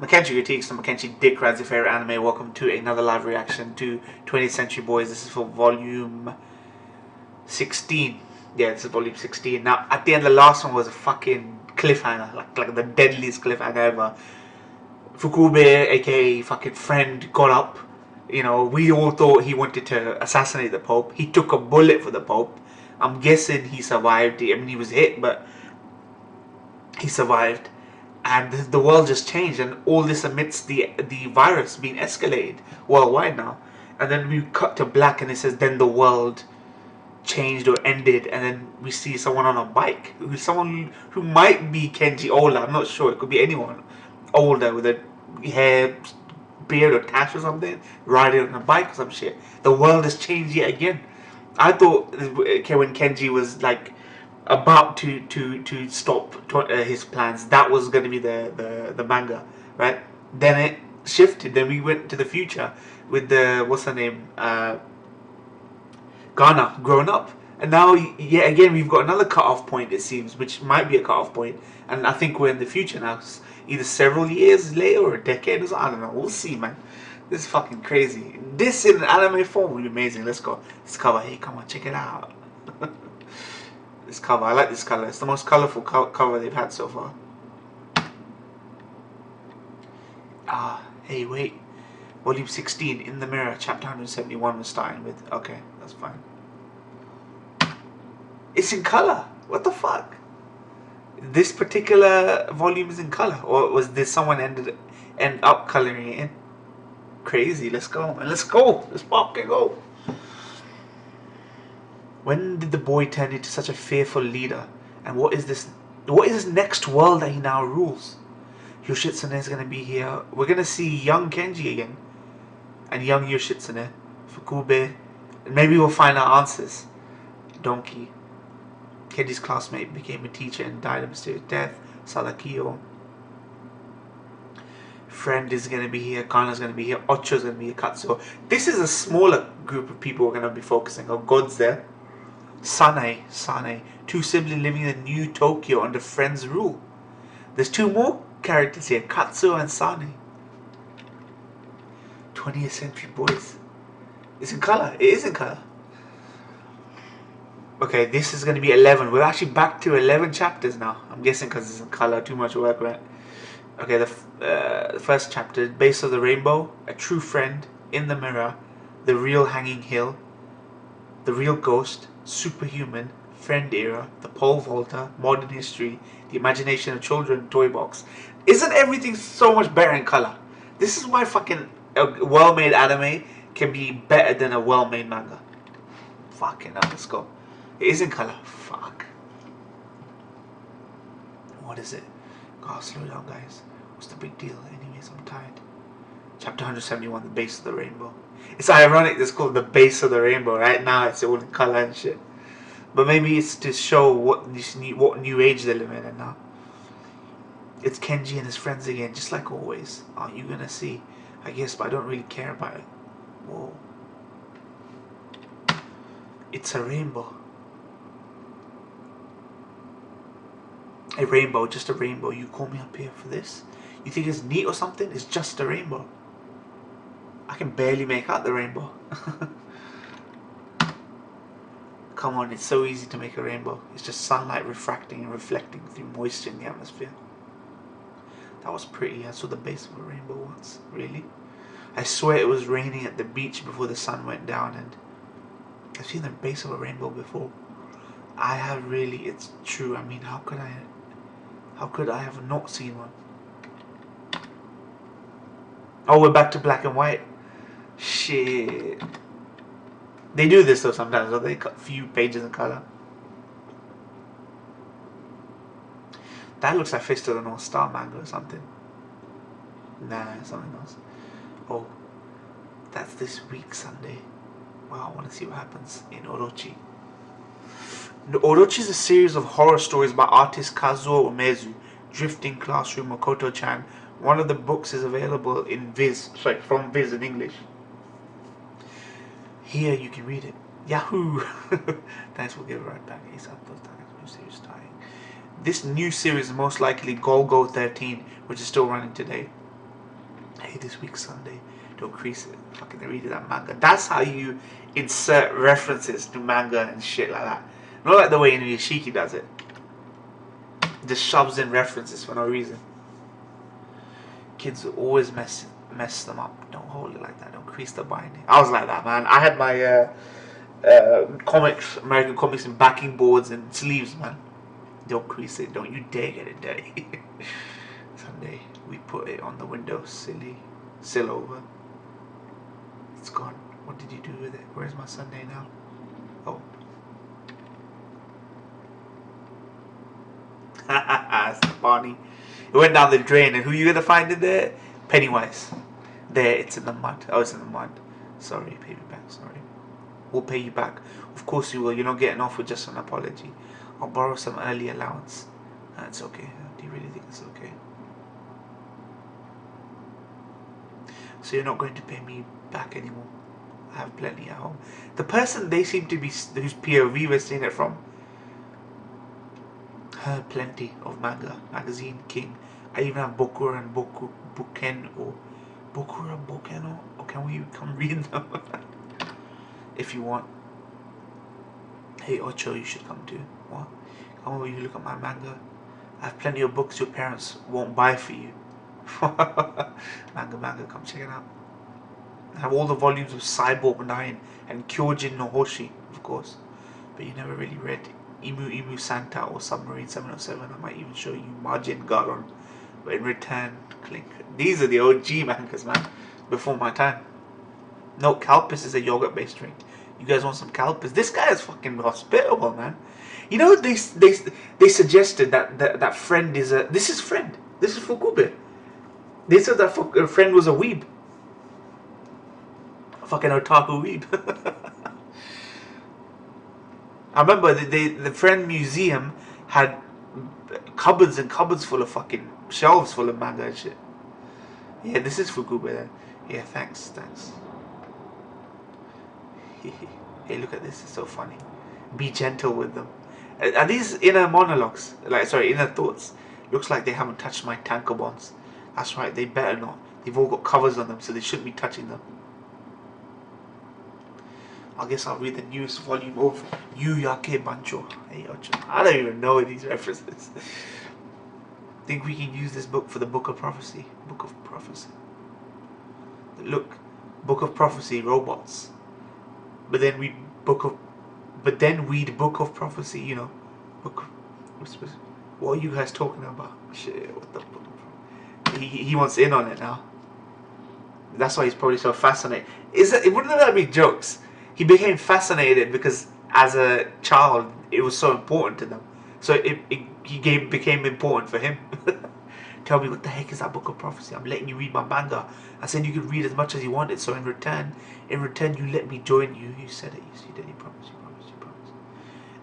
Mackenzie Critiques and Mackenzie Dick Rad's your favorite anime. Welcome to another live reaction to 20th Century Boys. This is for volume 16. Yeah, this is volume 16. Now, at the end, the last one was a fucking cliffhanger, like the deadliest cliffhanger ever. Fukube, aka fucking friend, got up. You know, we all thought he wanted to assassinate the Pope. He took a bullet for the Pope. I'm guessing he survived. I mean, he was hit, but he survived. And the world just changed, and all this amidst the virus being escalated worldwide now. And then we cut to black, and it says, then the world changed or ended, and then we see someone on a bike, someone who might be Kenji older. I'm not sure. It could be anyone older with a hair, beard, or tash or something, riding on a bike or some shit. The world has changed yet again. I thought, okay, when Kenji was like about to stop his plans, that was going to be the manga, right? Then it shifted. Then we went to the future with the, what's her name, Ghana grown up, and now yet again we've got another cut-off point, it seems, which might be a cut-off point, and I think we're in the future now, either several years later or a decade or something. I don't know, we'll see, man. This is fucking crazy. This in an anime form would be amazing. Let's go. This cover, hey, come on, check it out. This cover, I like this color. It's the most colorful cover they've had so far. Hey, wait. Volume 16, In the Mirror, chapter 171 we're starting with. Okay, that's fine. It's in color. What the fuck? This particular volume is in color, or was this someone end up coloring it in? Crazy. Let's go, man. Let's go. Let's fucking go. When did the boy turn into such a fearful leader? And what is this next world that he now rules? Yoshitsune is going to be here. We're going to see young Kenji again. And young Yoshitsune. Fukube. And maybe we'll find our answers. Donkey. Kenji's classmate became a teacher and died a mysterious death. Sadakio. Friend is going to be here. Kana's going to be here. Ocho is going to be here. Katsuo. This is a smaller group of people we're going to be focusing on. God's there. Sane. Two siblings living in new Tokyo under friends' rule. There's two more characters here. Katsuo and Sane. 20th Century Boys. It's in color. It is in color. Okay, this is going to be 11. We're actually back to 11 chapters now. I'm guessing because it's in color. Too much work, right? Okay, the first chapter. Base of the Rainbow. A true friend. In the Mirror. The Real Hanging Hill. The Real Ghost. Superhuman. Friend Era. The Pole Vaulter. Modern History. The Imagination of Children. Toy Box. Isn't everything so much better in color? This is why fucking a well-made anime can be better than a well-made manga. Fucking hell, let's go. It is in color. Fuck. What is it? God, slow down, guys. What's the big deal? Anyways, I'm tired. Chapter 171, The Base of the Rainbow. It's ironic it's called The Base of the Rainbow. Right now it's all in color and shit. But maybe it's to show what new age they're living in now. It's Kenji and his friends again, just like always. Aren't you gonna see? I guess, but I don't really care about it. Whoa. It's a rainbow. A rainbow, just a rainbow. You call me up here for this? You think it's neat or something? It's just a rainbow. I can barely make out the rainbow. Come on, it's so easy to make a rainbow. It's just sunlight refracting and reflecting through moisture in the atmosphere. That was pretty. I saw the base of a rainbow once. Really? I swear it was raining at the beach before the sun went down, and I've seen the base of a rainbow before. I have really. It's true. I mean, how could I have not seen one? Oh, we're back to black and white. Shit. They do this though sometimes, don't they? Cut a few pages in color. That looks like Fist of the North Star manga or something. Nah, something else. Oh, that's this week, Sunday. Wow, I want to see what happens in Orochi. Orochi is a series of horror stories by artist Kazuo Umezu, Drifting Classroom, Makoto-chan. One of the books is available in from Viz in English. Here you can read it. Yahoo! Thanks, we'll give it right back. This new series is most likely Golgo 13, which is still running today. Hey, this week's Sunday. Don't crease it. Fucking read that manga. That's how you insert references to manga and shit like that. Not like the way Inuyashiki does it. Just shoves in references for no reason. Kids always mess them up. Don't hold it like that. Don't crease the binding. I was like that, man. I had my comics, American comics, in backing boards and sleeves, man. Don't crease it. Don't you dare get it dirty. Sunday, we put it on the window, sill over. It's gone. What did you do with it? Where's my Sunday now? Oh. It's the Barney. It went down the drain, and who you gonna find in there? Pennywise. There, it's in the mud. Oh, it's in the mud. Sorry, pay me back. Sorry. We'll pay you back. Of course you will. You're not getting off with just an apology. I'll borrow some early allowance. That's okay. Do you really think it's okay? So you're not going to pay me back anymore? I have plenty at home. The person they seem to be, whose POV we're seeing it from, her plenty of manga. Magazine King. I even have Bokura and Buken or Bokura and Boken, or can we come read them? If you want. Hey Ocho, you should come too. What? Come over, you look at my manga. I have plenty of books your parents won't buy for you. manga, come check it out. I have all the volumes of Cyborg 9 and Kyojin no Hoshi, of course. But you never really read Imu Santa or Submarine 707. I might even show you Majin Garon. But in return, Clink. These are the OG mangas, man. Before my time. No, Calpis is a yogurt-based drink. You guys want some Calpis? This guy is fucking hospitable, man. You know, they suggested that friend is a... This is friend. This is Fukube. They said that friend was a weeb. A fucking otaku weeb. I remember the friend museum had cupboards and cupboards full of fucking shelves full of manga and shit. Yeah, this is Fukube then. Yeah, thanks. Hey, look at this. It's so funny. Be gentle with them. Are these inner monologues? Inner thoughts. Looks like they haven't touched my tankobons. That's right, they better not. They've all got covers on them, so they shouldn't be touching them. I guess I'll read the newest volume of Yu Yake Bancho. Hey, I don't even know these references. Think we can use this book for the Book of Prophecy? Book of Prophecy. Look, Book of Prophecy, robots. But then we'd Book of Prophecy, you know. What are you guys talking about? Shit, what the Book of Prophecy? He wants in on it now. That's why he's probably so fascinated. Wouldn't that be jokes? He became fascinated because as a child it was so important to them. So he became important for him. Tell me, what the heck is that Book of Prophecy? I'm letting you read my manga. I said you could read as much as you wanted, so in return you let me join you. You said it, you did, you promised.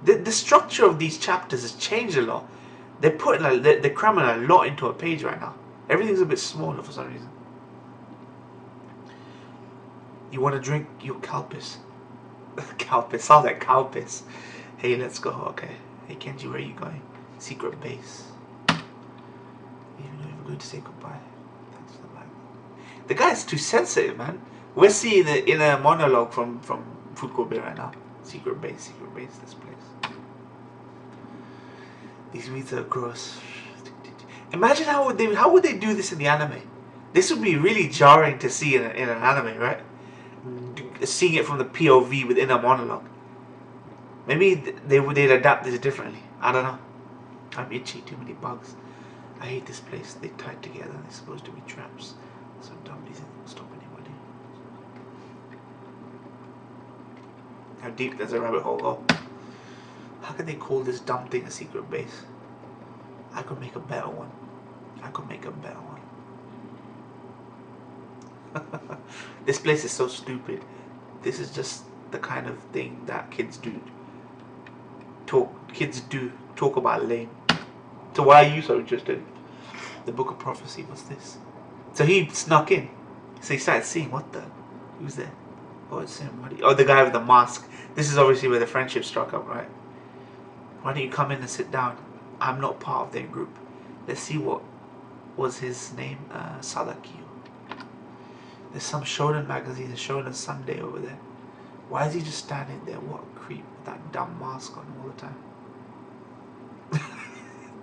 The structure of these chapters has changed a lot. They're putting they're cramming a lot into a page right now. Everything's a bit smaller for some reason. You want to drink your Calpis? Calpis, sounds like Calpis. Hey, let's go. Okay. Hey Kenji, where are you going? Secret base. Even though we're going to say goodbye. Thanks for the bag. The guy's too sensitive, man. We're seeing the inner monologue from Fukube right now. Secret base, this place. These weeds are gross. Imagine how would they do this in the anime? This would be really jarring to see in an anime, right? Seeing it from the POV with inner monologue. Maybe they'd adapt this differently. I don't know. I'm itchy. Too many bugs. I hate this place. They tied together. They're supposed to be traps. So dumb. These things won't stop anybody. How deep does a rabbit hole go? How can they call this dumb thing a secret base? I could make a better one. This place is so stupid. This is just the kind of thing that kids do. Talk about lame. So why are you so interested? The Book of Prophecy, what's this? So he snuck in. So he started seeing, what the? Who's there? Oh, it's somebody. Oh, the guy with the mask. This is obviously where the friendship struck up, right? Why don't you come in and sit down? I'm not part of their group. Let's see what was his name. Sadakio. There's some Shonen magazine, the Shonen Sunday over there. Why is he just standing there? What a creep with that dumb mask on all the time.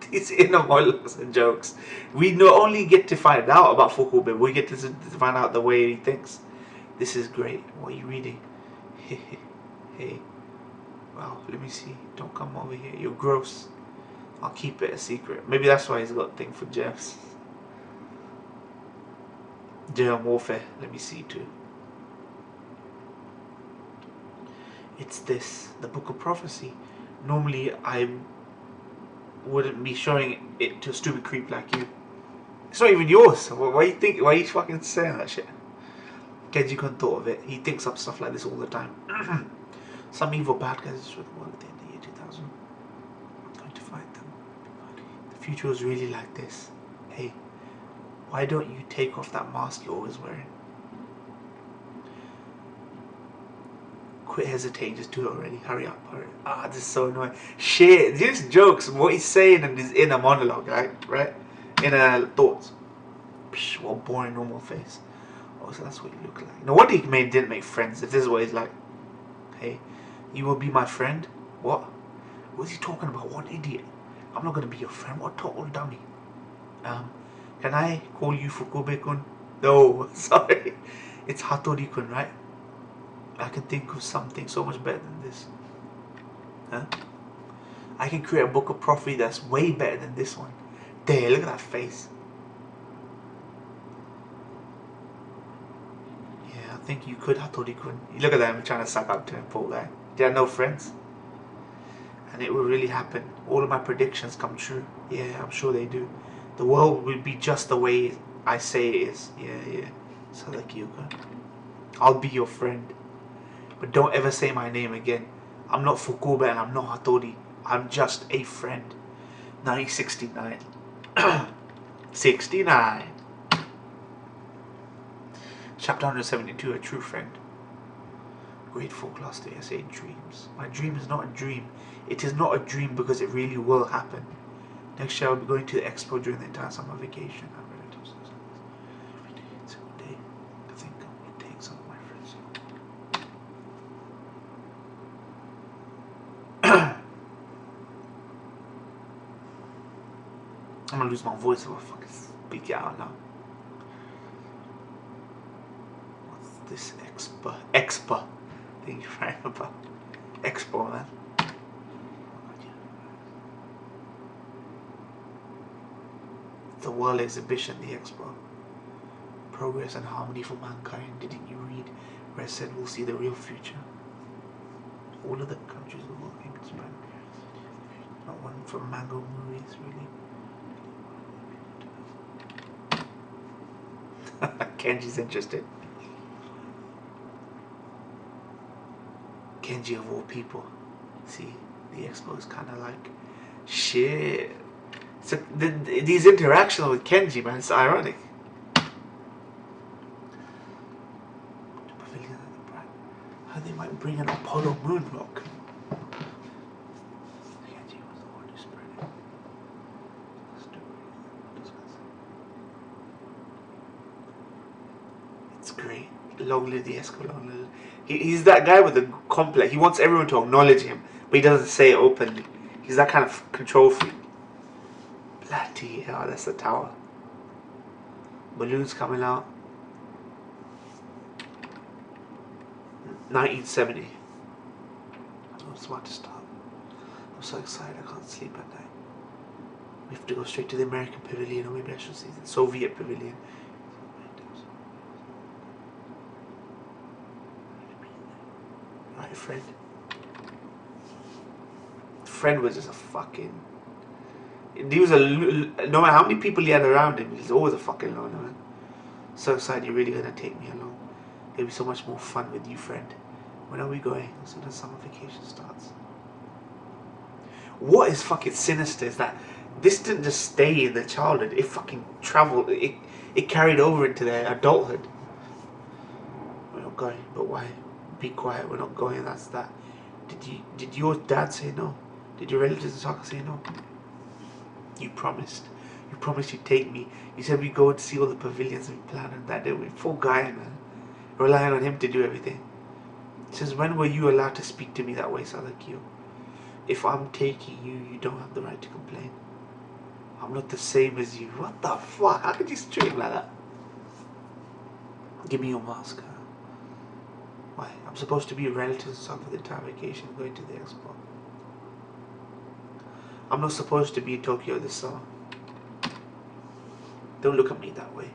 These inner monologues and jokes. We not only get to find out about Fukube, we get to find out the way he thinks. This is great. What are you reading? Hey. Wow, let me see. Don't come over here. You're gross. I'll keep it a secret. Maybe that's why he's got a thing for germs. Germ warfare. Let me see too. It's this. The Book of Prophecy. Normally I wouldn't be showing it to a stupid creep like you. It's not even yours. Why are you fucking saying that shit? Kenji-kun thought of it. He thinks up stuff like this all the time. Some evil bad guys with one at the end of the year 2000. I'm going to fight them. The future was really like this. Hey, why don't you take off that mask you're always wearing? Quit hesitating, just do it already. Hurry up, hurry. Ah, this is so annoying. Shit, these jokes, what he's saying in his inner monologue, right? Inner thoughts. Psh, what a boring normal face. Oh, so that's what you look like. No wonder he didn't make friends, if this is what he's like. Hey, you will be my friend? What? What is he talking about? What an idiot. I'm not going to be your friend. What a total dummy. Can I call you Fukube-kun? No, sorry. It's Hattori-kun, right? I can think of something so much better than this. Huh? I can create a book of prophecy that's way better than this one. There, look at that face. Yeah, I think you could, Hattori-kun. Look at them trying to suck up to him, poor guy. They had no friends. And it will really happen. All of my predictions come true. Yeah, I'm sure they do. The world will be just the way I say it is. Yeah. Sadaki-yuka. I'll be your friend. But don't ever say my name again. I'm not Fukube and I'm not Hattori. I'm just a friend. 1969. 69. Chapter 172, A True Friend. Grateful cluster essay dreams. My dream is not a dream. It is not a dream because it really will happen. Next year I'll be going to the expo during the entire summer vacation. Every day, I think I will take some of my friends. I'm gonna lose my voice if I fucking speak it out now. What's this expo thing you're writing about? Expo, man. The World Exhibition, the Expo. Progress and Harmony for Mankind. Didn't you read where it said we'll see the real future? All of the countries of the world came to Japan. Not one from Mango movies, really. Kenji's interested. Kenji of all people. See, the Expo is kind of like shit. So these interactions with Kenji, man, it's ironic. How they might bring an Apollo moon rock. Kenji was the one who spread it. It's great. Long live the Escalon. He's that guy with the complex. He wants everyone to acknowledge him, but he doesn't say it openly. He's that kind of control freak. Bloody hell, that's the tower. Balloons coming out. 1970. I don't know what's about to start. I'm so excited I can't sleep at night. We have to go straight to the American Pavilion, or maybe I should say the Soviet Pavilion. Right, friend. Friend was just a fucking... He was no matter how many people he had around him, he's always a fucking loner, man. So excited you're really gonna take me along. It'll be so much more fun with you, friend. When are we going? As soon as summer vacation starts. What is fucking sinister is that this didn't just stay in their childhood. It fucking traveled. It carried over into their adulthood. We're not going, but why? Be quiet. We're not going. That's that. Did your dad say no? Did your relatives in Osaka say no? You promised. You promised you'd take me. You said we'd go and see all the pavilions and we planned and that day. We're full guy, man. relying on him to do everything. He says, when were you allowed to speak to me that way, Sadakio? If I'm taking you, you don't have the right to complain. I'm not the same as you. What the fuck? How could you string like that? Give me your mask. Why? I'm supposed to be relatives or something for the entire vacation, going to the expo. I'm not supposed to be in Tokyo this summer. Don't look at me that way.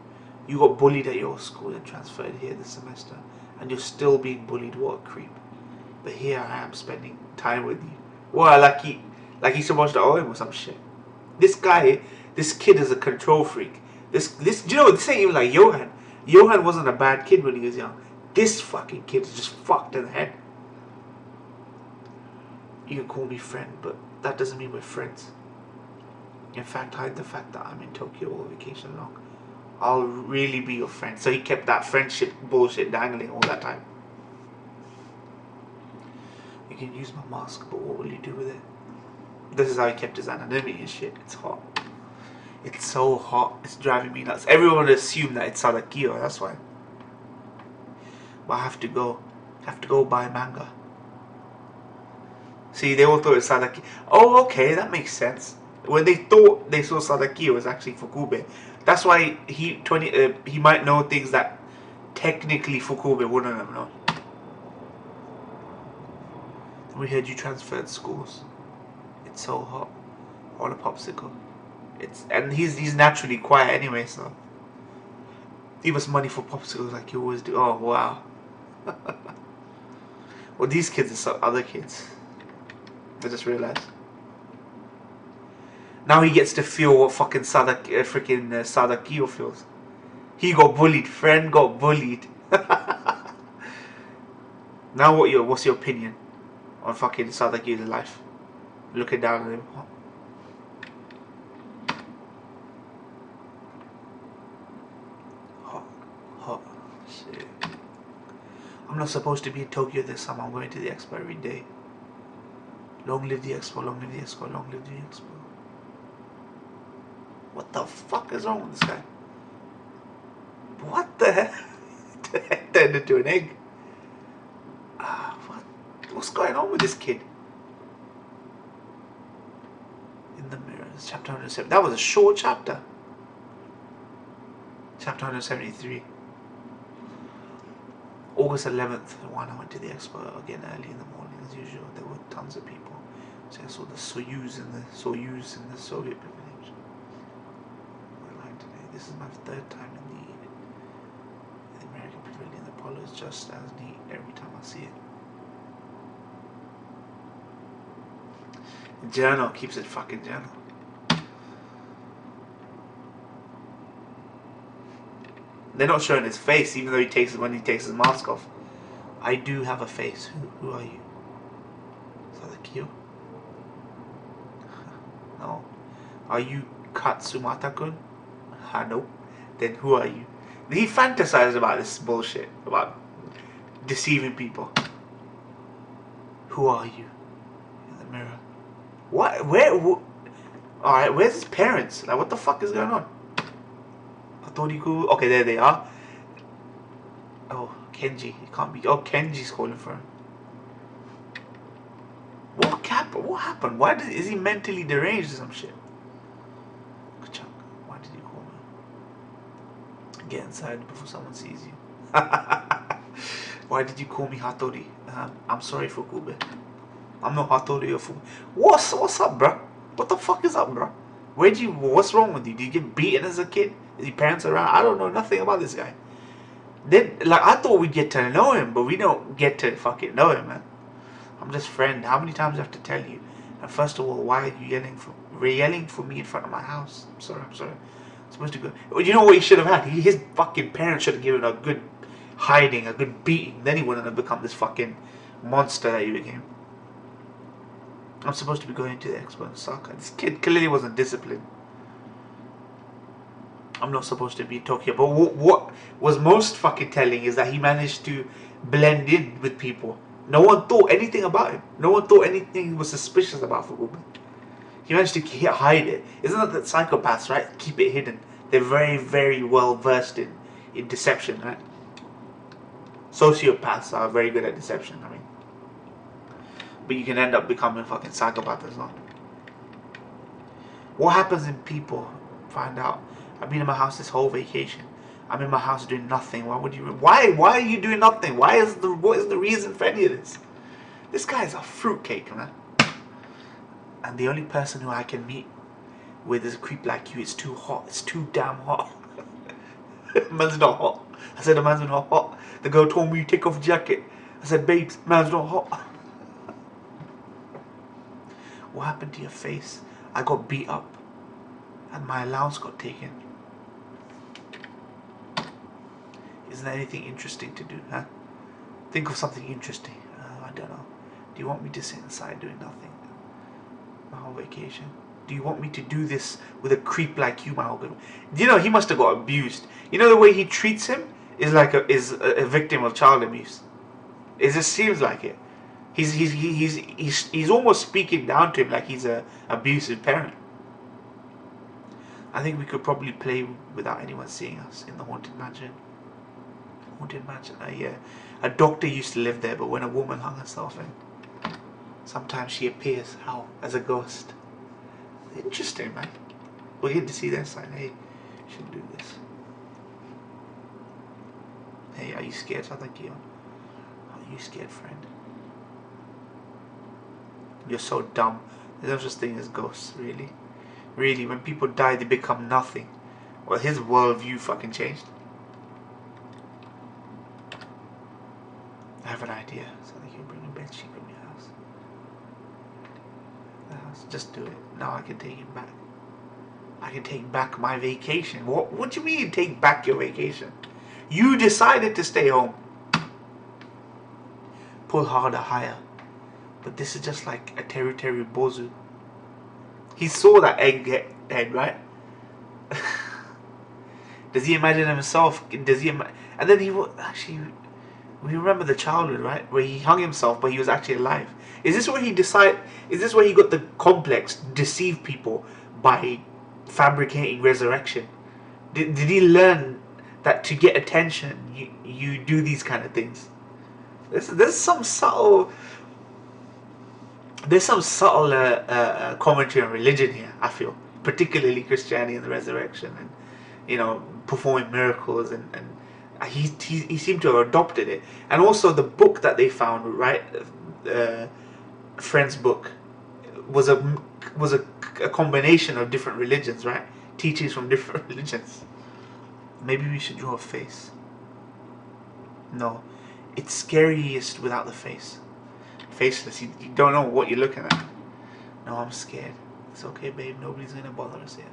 You got bullied at your school and transferred here this semester, and you're still being bullied. What a creep. But here I am spending time with you. Well, like he's supposed to owe him or some shit. This kid is a control freak. This, you know, this ain't even like Johan. Johan wasn't a bad kid when he was young. This fucking kid is just fucked in the head. You can call me friend, but that doesn't mean we're friends. In fact, hide the fact that I'm in Tokyo all vacation long. I'll really be your friend. So he kept that friendship bullshit dangling all that time. You can use my mask, but what will you do with it? This is how he kept his anonymity and shit. It's hot. It's so hot. It's driving me nuts. Everyone would assume that it's Sadakio. That's why. But I have to go. I have to go buy manga. See, they all thought it was Sadakio. Oh, okay, that makes sense. When they thought they saw Sadakio, it was actually Fukube. That's why he might know things that technically Fukube wouldn't have known. We heard you transferred schools. It's so hot. I want a popsicle. And he's naturally quiet anyway, so give us money for popsicles like you always do. Oh wow. Well, these kids are some other kids. I just realized. Now he gets to feel what fucking Sadakio feels. He got bullied. Friend got bullied. Now what's your opinion on fucking Sadakio's life? Looking down at him. Hot. Shit. I'm not supposed to be in Tokyo this summer. I'm going to the expo every day. Long live the expo, long live the expo, long live the expo. What the fuck is wrong with this guy? What the hell? Turned into an egg. What's going on with this kid? In the mirrors, chapter 107. That was a short chapter. Chapter 173. August 11th, when I went to the expo again early in the morning as usual. There were tons of people. So I saw the Soyuz in the Soviet village. Today. This is my third time in the American Pavilion. The polo is just as neat every time I see it. Journal keeps it fucking journal. They're not showing his face, even though when he takes his mask off. I do have a face. Who are you? Is that the Kyo? No. Are you Katsumata-kun? Nope. Then who are you? He fantasized about this bullshit, about deceiving people. Who are you? In the mirror. What? Alright, where's his parents? Like, what the fuck is going on? Hatoriku. Okay, there they are. Oh, Kenji. It can't be. Oh, Kenji's calling for him. What happened? What happened? Is he mentally deranged or some shit? Kachak, why did you call me? Get inside before someone sees you. Why did you call me Hattori? I'm sorry, Fukube. I'm not Hattori or Fukube. What's up, bro? What the fuck is up, bro? What's wrong with you? Did you get beaten as a kid? Is your parents around? I don't know nothing about this guy. I thought we'd get to know him, but we don't get to fucking know him, man. I'm just friend. How many times do I have to tell you? And first of all, why are you yelling for me in front of my house? I'm sorry. I'm supposed to go. Well, you know what he should have had? His fucking parents should have given a good hiding, a good beating. Then he wouldn't have become this fucking monster that he became. I'm supposed to be going to the expo in Osaka. This kid clearly wasn't disciplined. I'm not supposed to be in Tokyo. But what was most fucking telling is that he managed to blend in with people. No one thought anything about him. No one thought anything was suspicious about Fukube. He managed to hide it. Isn't that psychopaths, right? Keep it hidden. They're very, very well versed in deception, right? Sociopaths are very good at deception, I mean. But you can end up becoming a fucking psychopath as well. What happens when people find out, I've been in my house this whole vacation. I'm in my house doing nothing. Why are you doing nothing? What is the reason for any of this? This guy is a fruitcake, man. And the only person who I can meet with is a creep like you. It's too hot. It's too damn hot. Man's not hot. I said the man's not hot. The girl told me you take off your jacket. I said, babes, man's not hot. What happened to your face? I got beat up and my allowance got taken. Isn't there anything interesting to do, huh? Think of something interesting. I don't know. Do you want me to sit inside doing nothing my whole vacation? Do you want me to do this with a creep like you, my whole good? You know, he must have got abused. You know, the way he treats him is like a victim of child abuse. It just seems like it. He's almost speaking down to him like he's a abusive parent. I think we could probably play without anyone seeing us in the haunted mansion. Haunted mansion, yeah. A doctor used to live there, but when a woman hung herself in, sometimes she appears how as a ghost. Interesting, man. We're getting to see their side. Hey, shouldn't do this. Hey, are you scared? I think you are. Are you scared, friend? You're so dumb. There's no such thing as ghosts, really. Really, when people die, they become nothing. Well, his worldview fucking changed. I have an idea. So I think you'll bring a bed sheet from your house. The house. Just do it. Now I can take him back. I can take back my vacation. What do you mean take back your vacation? You decided to stay home. Pull harder, higher. But this is just like a Teru Bozu. He saw that egg head, right? Does he imagine himself? Does he? And then he will actually. We remember the childhood, right, where he hung himself, but he was actually alive. Is this where he decided? Is this where he got the complex to deceive people by fabricating resurrection? Did he learn that to get attention, you do these kind of things? There's some subtle. There's some subtle commentary on religion here, I feel, particularly Christianity and the resurrection, and you know, performing miracles, and he seemed to have adopted it. And also the book that they found, right, Friend's book, was a combination of different religions, right, teachings from different religions. Maybe we should draw a face. No, it's scariest without the face. Faceless, you don't know what you're looking at. No, I'm scared. It's okay, babe. Nobody's gonna bother us here.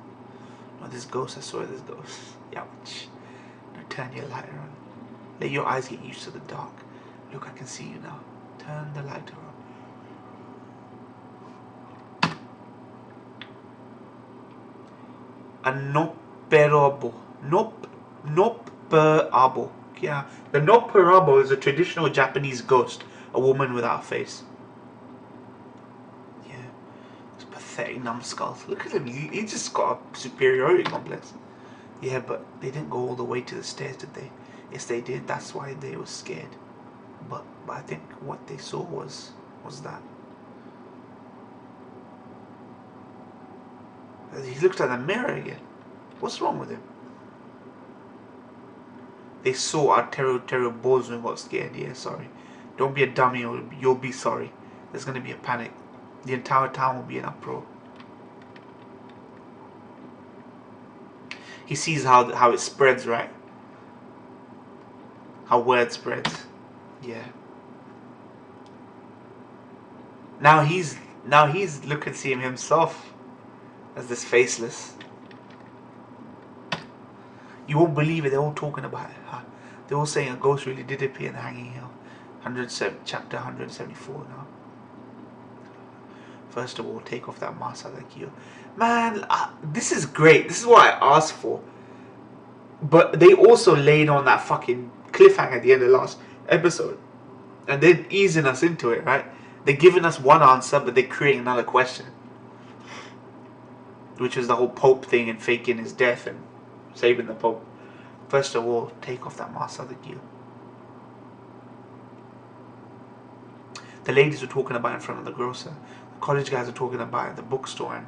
No, this ghost. I saw this ghost. Ouch. Now turn your light on. Let your eyes get used to the dark. Look, I can see you now. Turn the light on. A noperabo. Noperabo. Yeah, the noperabo is a traditional Japanese ghost. A woman without a face. Yeah. It's pathetic numbskulls. Look at him. He just got a superiority complex. Yeah, but they didn't go all the way to the stairs, did they? Yes, they did. That's why they were scared. But I think what they saw was that. He looked at the mirror again. What's wrong with him? They saw our Teru Bozu and got scared. Yeah, sorry. Don't be a dummy or you'll be sorry. There's going to be a panic. The entire town will be in uproar. He sees how it spreads, right? How word spreads. Yeah. Now he's looking at seeing himself as this faceless. You won't believe it. They're all talking about it. Huh? They're all saying a ghost really did appear in the Hanging Hill. Chapter 174 now. First of all, take off that mask, like you. Man, this is great. This is what I asked for. But they also laid on that fucking cliffhanger at the end of the last episode. And they're easing us into it, right? They're giving us one answer, but they're creating another question. Which was the whole Pope thing and faking his death and saving the Pope. First of all, take off that mask, like you. The ladies were talking about it in front of the grocer. The college guys were talking about it at the bookstore. And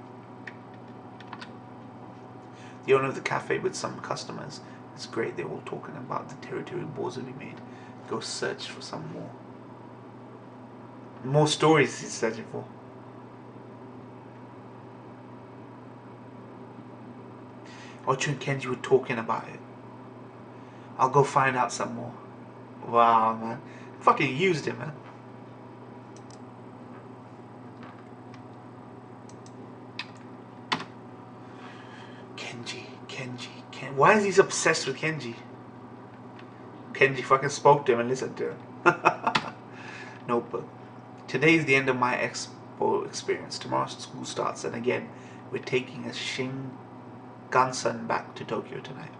the owner of the cafe with some customers. It's great. They're all talking about the territory balls that we made. Go search for some more. More stories he's searching for. Ocho and Kenji were talking about it. I'll go find out some more. Wow, man. Fucking used him, man. Kenji. Why is he obsessed with Kenji? Kenji fucking spoke to him and listened to him. Notebook. Today is the end of my expo experience. Tomorrow school starts, and again, we're taking a Shinkansen back to Tokyo tonight.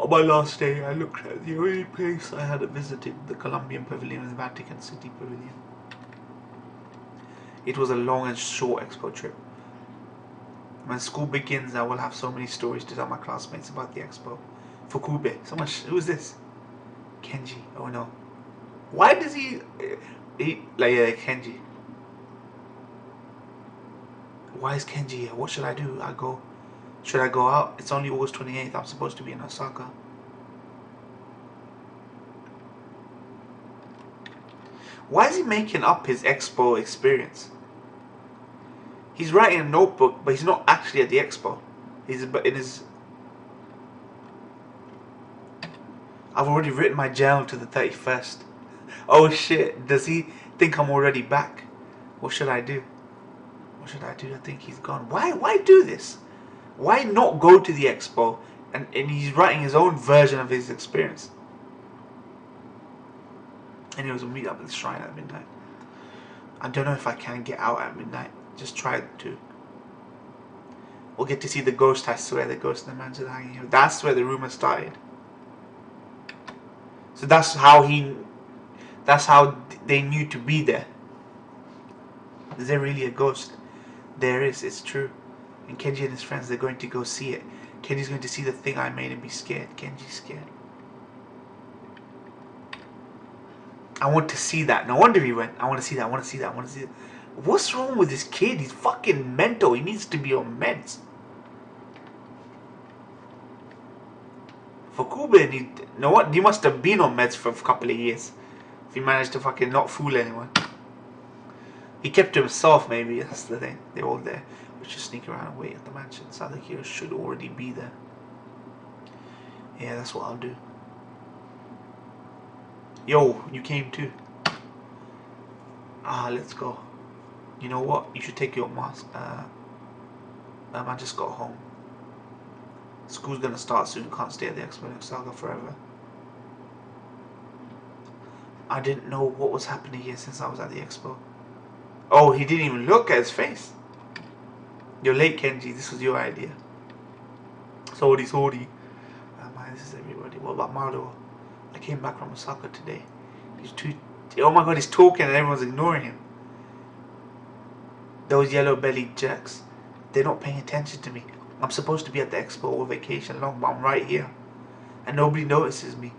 On my last day, I looked at the only place I had visited, the Colombian Pavilion and the Vatican City Pavilion. It was a long and short expo trip. When school begins, I will have so many stories to tell my classmates about the expo. Fukube. Who is this? Kenji. Oh no. Why does he like Kenji? Why is Kenji here? What should I do? Should I go out? It's only August 28th. I'm supposed to be in Osaka. Why is he making up his expo experience? He's writing a notebook, but he's not actually at the expo. He's in his... I've already written my journal to the 31st. Oh shit, does he think I'm already back? What should I do? What should I do? I think he's gone. Why do this? Why not go to the expo and he's writing his own version of his experience? And he was a meet up at the shrine at midnight. I don't know if I can get out at midnight. Just try to. We'll get to see the ghost, I swear, the ghost in the mansion hanging here. That's where the rumor started. So that's how they knew to be there. Is there really a ghost? There is, it's true. And Kenji and his friends, they're going to go see it. Kenji's going to see the thing I made and be scared. Kenji's scared. I want to see that. No wonder he went. I want to see that. I want to see that. I want to see that. What's wrong with this kid? He's fucking mental. He needs to be on meds. For Kuben, you know what? He must have been on meds for a couple of years. If he managed to fucking not fool anyone. He kept to himself, maybe. That's the thing. They're all there. We should sneak around and wait at the mansion. Sadakiro should already be there. Yeah, that's what I'll do. Yo, you came too. Let's go. You know what? You should take your mask. I just got home. School's gonna start soon. Can't stay at the Expo Saga forever. I didn't know what was happening here since I was at the Expo. Oh, he didn't even look at his face. You're late, Kenji. This was your idea. Sorry. Man, this is everybody. What about Maru? I came back from Osaka today. He's too... Oh my god, he's talking and everyone's ignoring him. Those yellow-bellied jerks. They're not paying attention to me. I'm supposed to be at the expo all vacation long, but I'm right here. And nobody notices me.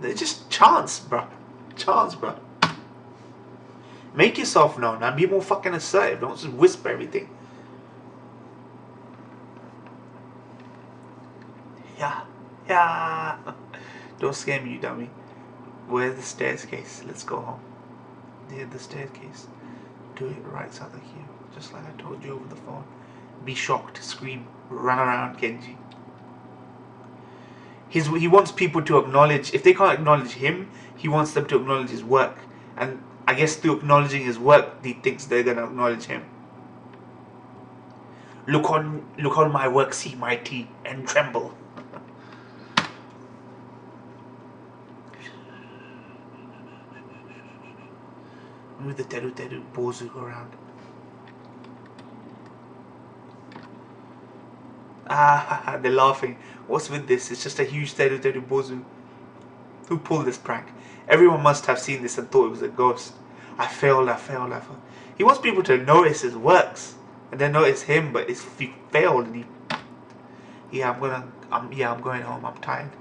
They're just chance, bro. Chance, bro. Make yourself known and be more fucking assertive. Don't just whisper everything. Yeah. Don't scare me, you dummy. Where's the staircase? Let's go home. Near the staircase. Do it right side of here. Just like I told you over the phone. Be shocked, scream, run around, Kenji. He wants people to acknowledge, if they can't acknowledge him, he wants them to acknowledge his work. And I guess through acknowledging his work, he thinks they're going to acknowledge him. Look on my work, see my tea, and tremble. Move the Teru Bozu around. They're laughing. What's with this? It's just a huge Teru Bozu. Who pulled this prank? Everyone must have seen this and thought it was a ghost. I failed. He wants people to notice his works and then notice him, but he failed. And I'm going home. I'm tired.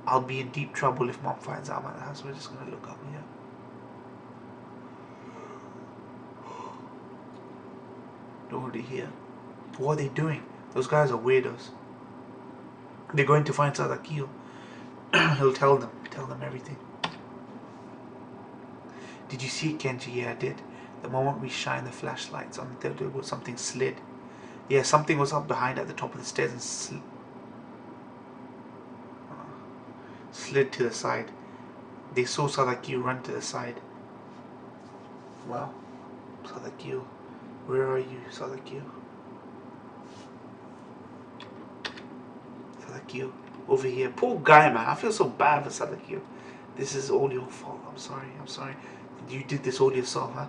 I'll be in deep trouble if Mom finds out I'm at the house. We're just gonna look up here. Over here. What are they doing? Those guys are weirdos. They're going to find Sadakio. He'll tell them everything. Did you see it, Kenji? Yeah, I did. The moment we shine the flashlights on there was something slid. Yeah, something was up behind at the top of the stairs and slid to the side. They saw Sadakio run to the side. Wow. Sadakio. Where are you, Sadakio? Sadakio. Over here. Poor guy, man. I feel so bad for Sadakio. This is all your fault. I'm sorry. You did this all yourself, huh?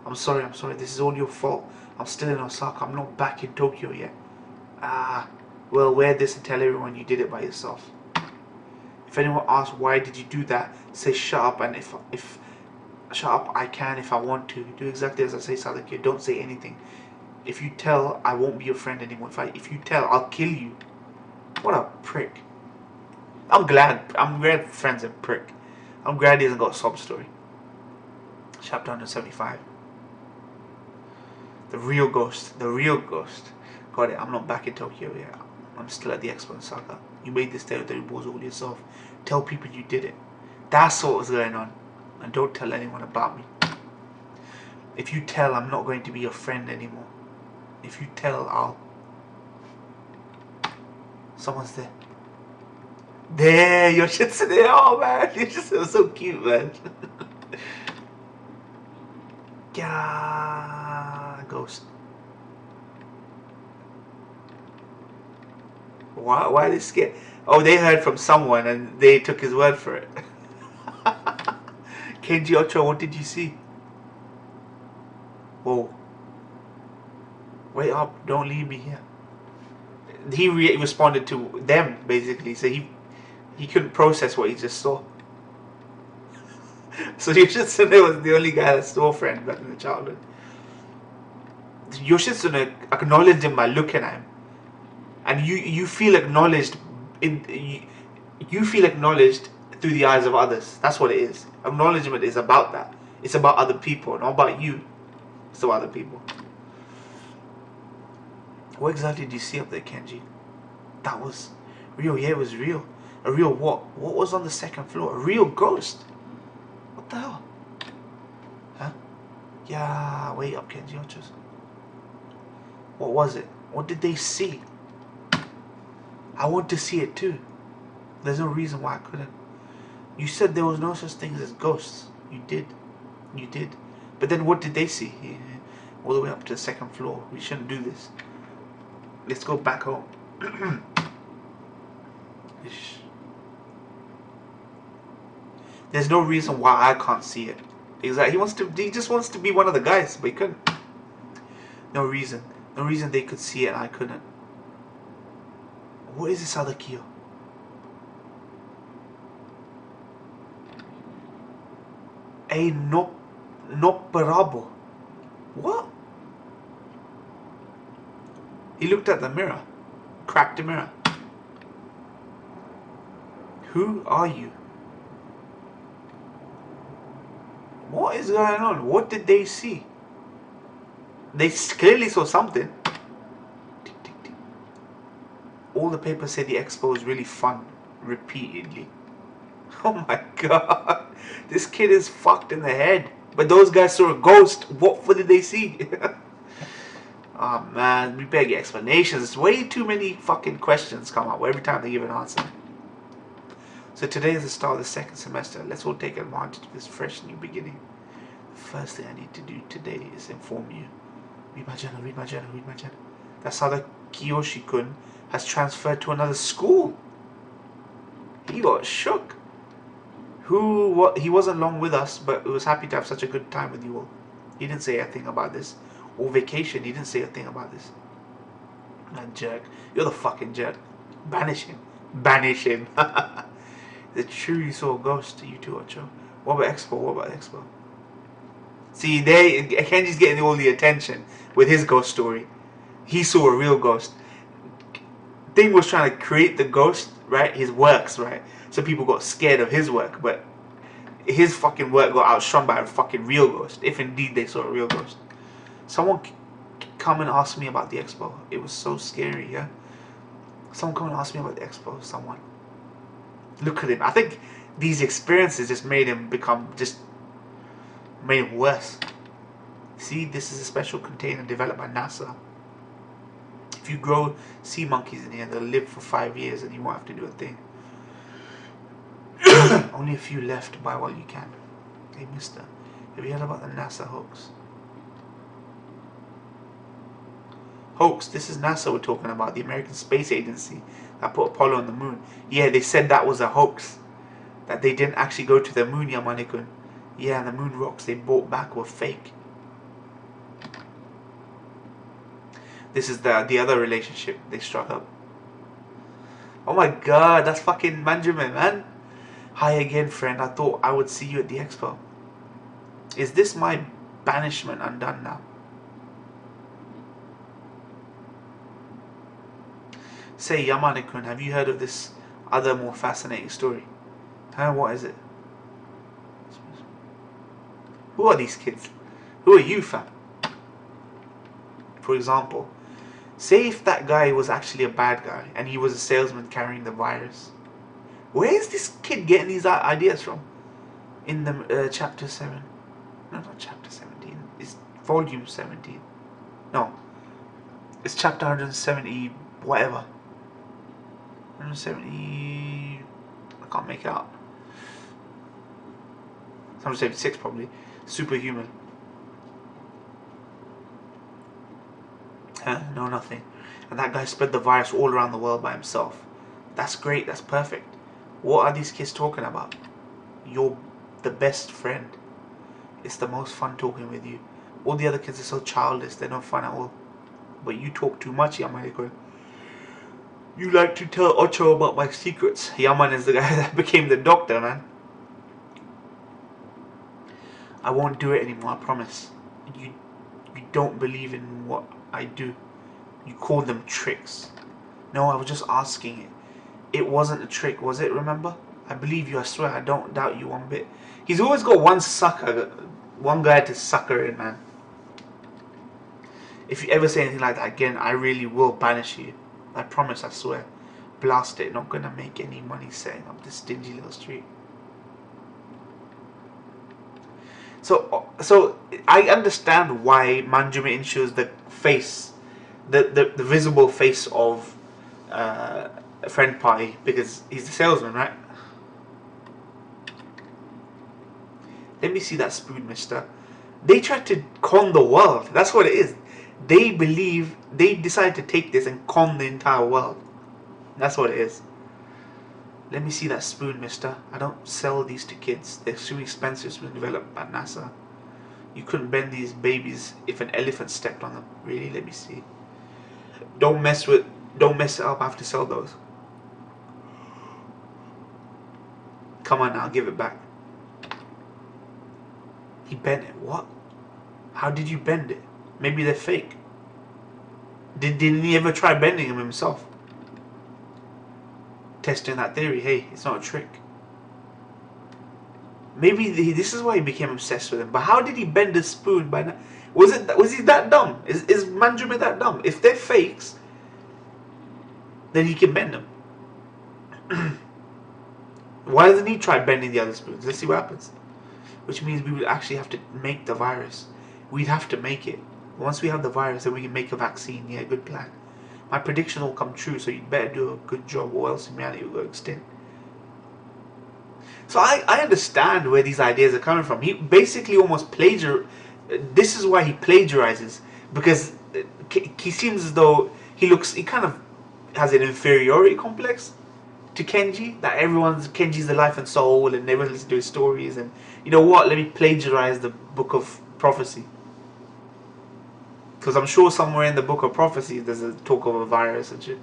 I'm sorry. This is all your fault. I'm still in Osaka. I'm not back in Tokyo yet. Well, wear this and tell everyone you did it by yourself. If anyone asks why did you do that, say shut up, and if shut up, I can if I want to. Do exactly as I say, Sadakio. Don't say anything. If you tell, I won't be your friend anymore. If you tell, I'll kill you. What a prick. I'm glad friend's a prick. I'm glad he hasn't got a sob story. Chapter 175. The real ghost. Got it. I'm not back in Tokyo yet. I'm still at the expo in Osaka. You made this territory balls all yourself. Tell people you did it. That's what was going on. And don't tell anyone about me. If you tell, I'm not going to be your friend anymore. If you tell, I'll... Someone's there. There, your shit's there. Oh man, you're just so cute, man. Yeah, ghost. Why are they scared? Oh, they heard from someone and they took his word for it. Kenji Ocho, what did you see? Whoa. Wait up, don't leave me here. He responded to them, basically, so he couldn't process what he just saw. So Yoshitsune was the only guy that saw Friend back in the childhood. Yoshitsune acknowledged him by looking at him. And you feel acknowledged you feel acknowledged through the eyes of others. That's what it is. Acknowledgement is about that. It's about other people, not about you. It's about other people. What exactly did you see up there, Kenji? That was real. Yeah, it was real. A real what? What was on the second floor? A real ghost. What the hell? Huh? Yeah, wait up, Kenji. What was it? What did they see? I want to see it too. There's no reason why I couldn't. You said there was no such thing as ghosts. You did. But then what did they see? All the way up to the second floor. We shouldn't do this. Let's go back home. There's no reason why I can't see it. Exactly. He just wants to be one of the guys, but he couldn't. No reason. No reason they could see it and I couldn't. What is this other key? A noperable. What? He looked at the mirror. Cracked the mirror. Who are you? What is going on? What did they see? They clearly saw something. All the papers say the expo is really fun. Repeatedly. Oh my god. This kid is fucked in the head. But those guys saw a ghost. What did they see? Oh man, we better get explanations. Way too many fucking questions come up every time they give an answer. So today is the start of the second semester. Let's all take advantage of this fresh new beginning. The first thing I need to do today is inform you. Read my journal, read my journal, read my journal. That's how the Kiyoshi-kun has transferred to another school. He got shook. He wasn't long with us, but was happy to have such a good time with you all. He didn't say a thing about this. Or vacation, he didn't say a thing about this. Man, jerk. You're the fucking jerk. Banish him. Banish him. Is it true you saw a ghost? You too, Ocho. What about Expo? What about Expo? See, Kenji's getting all the attention with his ghost story. He saw a real ghost. Thing was trying to create the ghost, right? His works, right? So people got scared of his work, but his fucking work got outshone by a fucking real ghost. If indeed they saw a real ghost. Someone come and ask me about the expo. It was so scary, yeah? Someone come and ask me about the expo, someone. Look at him. I think these experiences just made him made him worse. See, this is a special container developed by NASA. If you grow sea monkeys in here, they'll live for 5 years and you won't have to do a thing. Only a few left. Buy while you can. Hey, mister, have you heard about the NASA hoax? Hoax? This is NASA we're talking about. The American Space Agency that put Apollo on the moon. Yeah, they said that was a hoax. That they didn't actually go to the moon, Yamanikun. Yeah, and the moon rocks they brought back were fake. This is the other relationship they struck up. Oh my god, that's fucking Manjamin, man. Hi again, friend. I thought I would see you at the expo. Is this my banishment undone now? Say, Yamane-kun, have you heard of this other more fascinating story? Huh, what is it? Who are these kids? Who are you, fam? For example, say if that guy was actually a bad guy and he was a salesman carrying the virus. Where is this kid getting these ideas from? In the chapter 7. No, not chapter 17. It's volume 17. No. It's chapter 170 whatever. 170... I can't make it out. 176 probably. Superhuman. No, nothing. And that guy spread the virus all around the world by himself. That's great, that's perfect. What are these kids talking about? You're the best friend. It's the most fun talking with you. All the other kids are so childish, they're not fun at all. But you talk too much, Yaman. You like to tell Ocho about my secrets. Yaman is the guy that became the doctor, man. I won't do it anymore, I promise. You don't believe in what I do. You call them tricks. No, I was just asking it. It wasn't a trick, was it, remember? I believe you, I swear, I don't doubt you one bit. He's always got one guy to sucker in, man. If you ever say anything like that again, I really will banish you. I promise, I swear. Blast it, not gonna make any money setting up this stingy little street. So I understand why Manjumin shows the face, the visible face of Friend Party, because he's the salesman, right? Let me see that spoon, mister. They tried to con the world. That's what it is. They believe, they decided to take this and con the entire world. That's what it is. Let me see that spoon, mister. I don't sell these to kids. They're too expensive to be developed by NASA. You couldn't bend these babies if an elephant stepped on them. Really? Let me see. Don't mess it up. I have to sell those. Come on now, give it back. He bent it. What? How did you bend it? Maybe they're fake. Didn't he ever try bending them himself? Testing that theory. Hey, it's not a trick. Maybe this is why he became obsessed with him. But how did he bend the spoon by now? Was he that dumb? Is Manjumin that dumb? If they're fakes, then he can bend them. Why doesn't he try bending the other spoons? Let's see what happens. Which means we would actually have to make the virus. We'd have to make it. Once we have the virus, then we can make a vaccine. Yeah, good plan. My prediction will come true, so you'd better do a good job, or else humanity will go extinct. So I understand where these ideas are coming from. He basically almost this is why he plagiarizes, because he seems as though he kind of has an inferiority complex to Kenji, that Kenji's the life and soul and everyone listens to his stories, and you know what, let me plagiarize the book of prophecy, because I'm sure somewhere in the book of prophecy there's a talk of a virus and shit.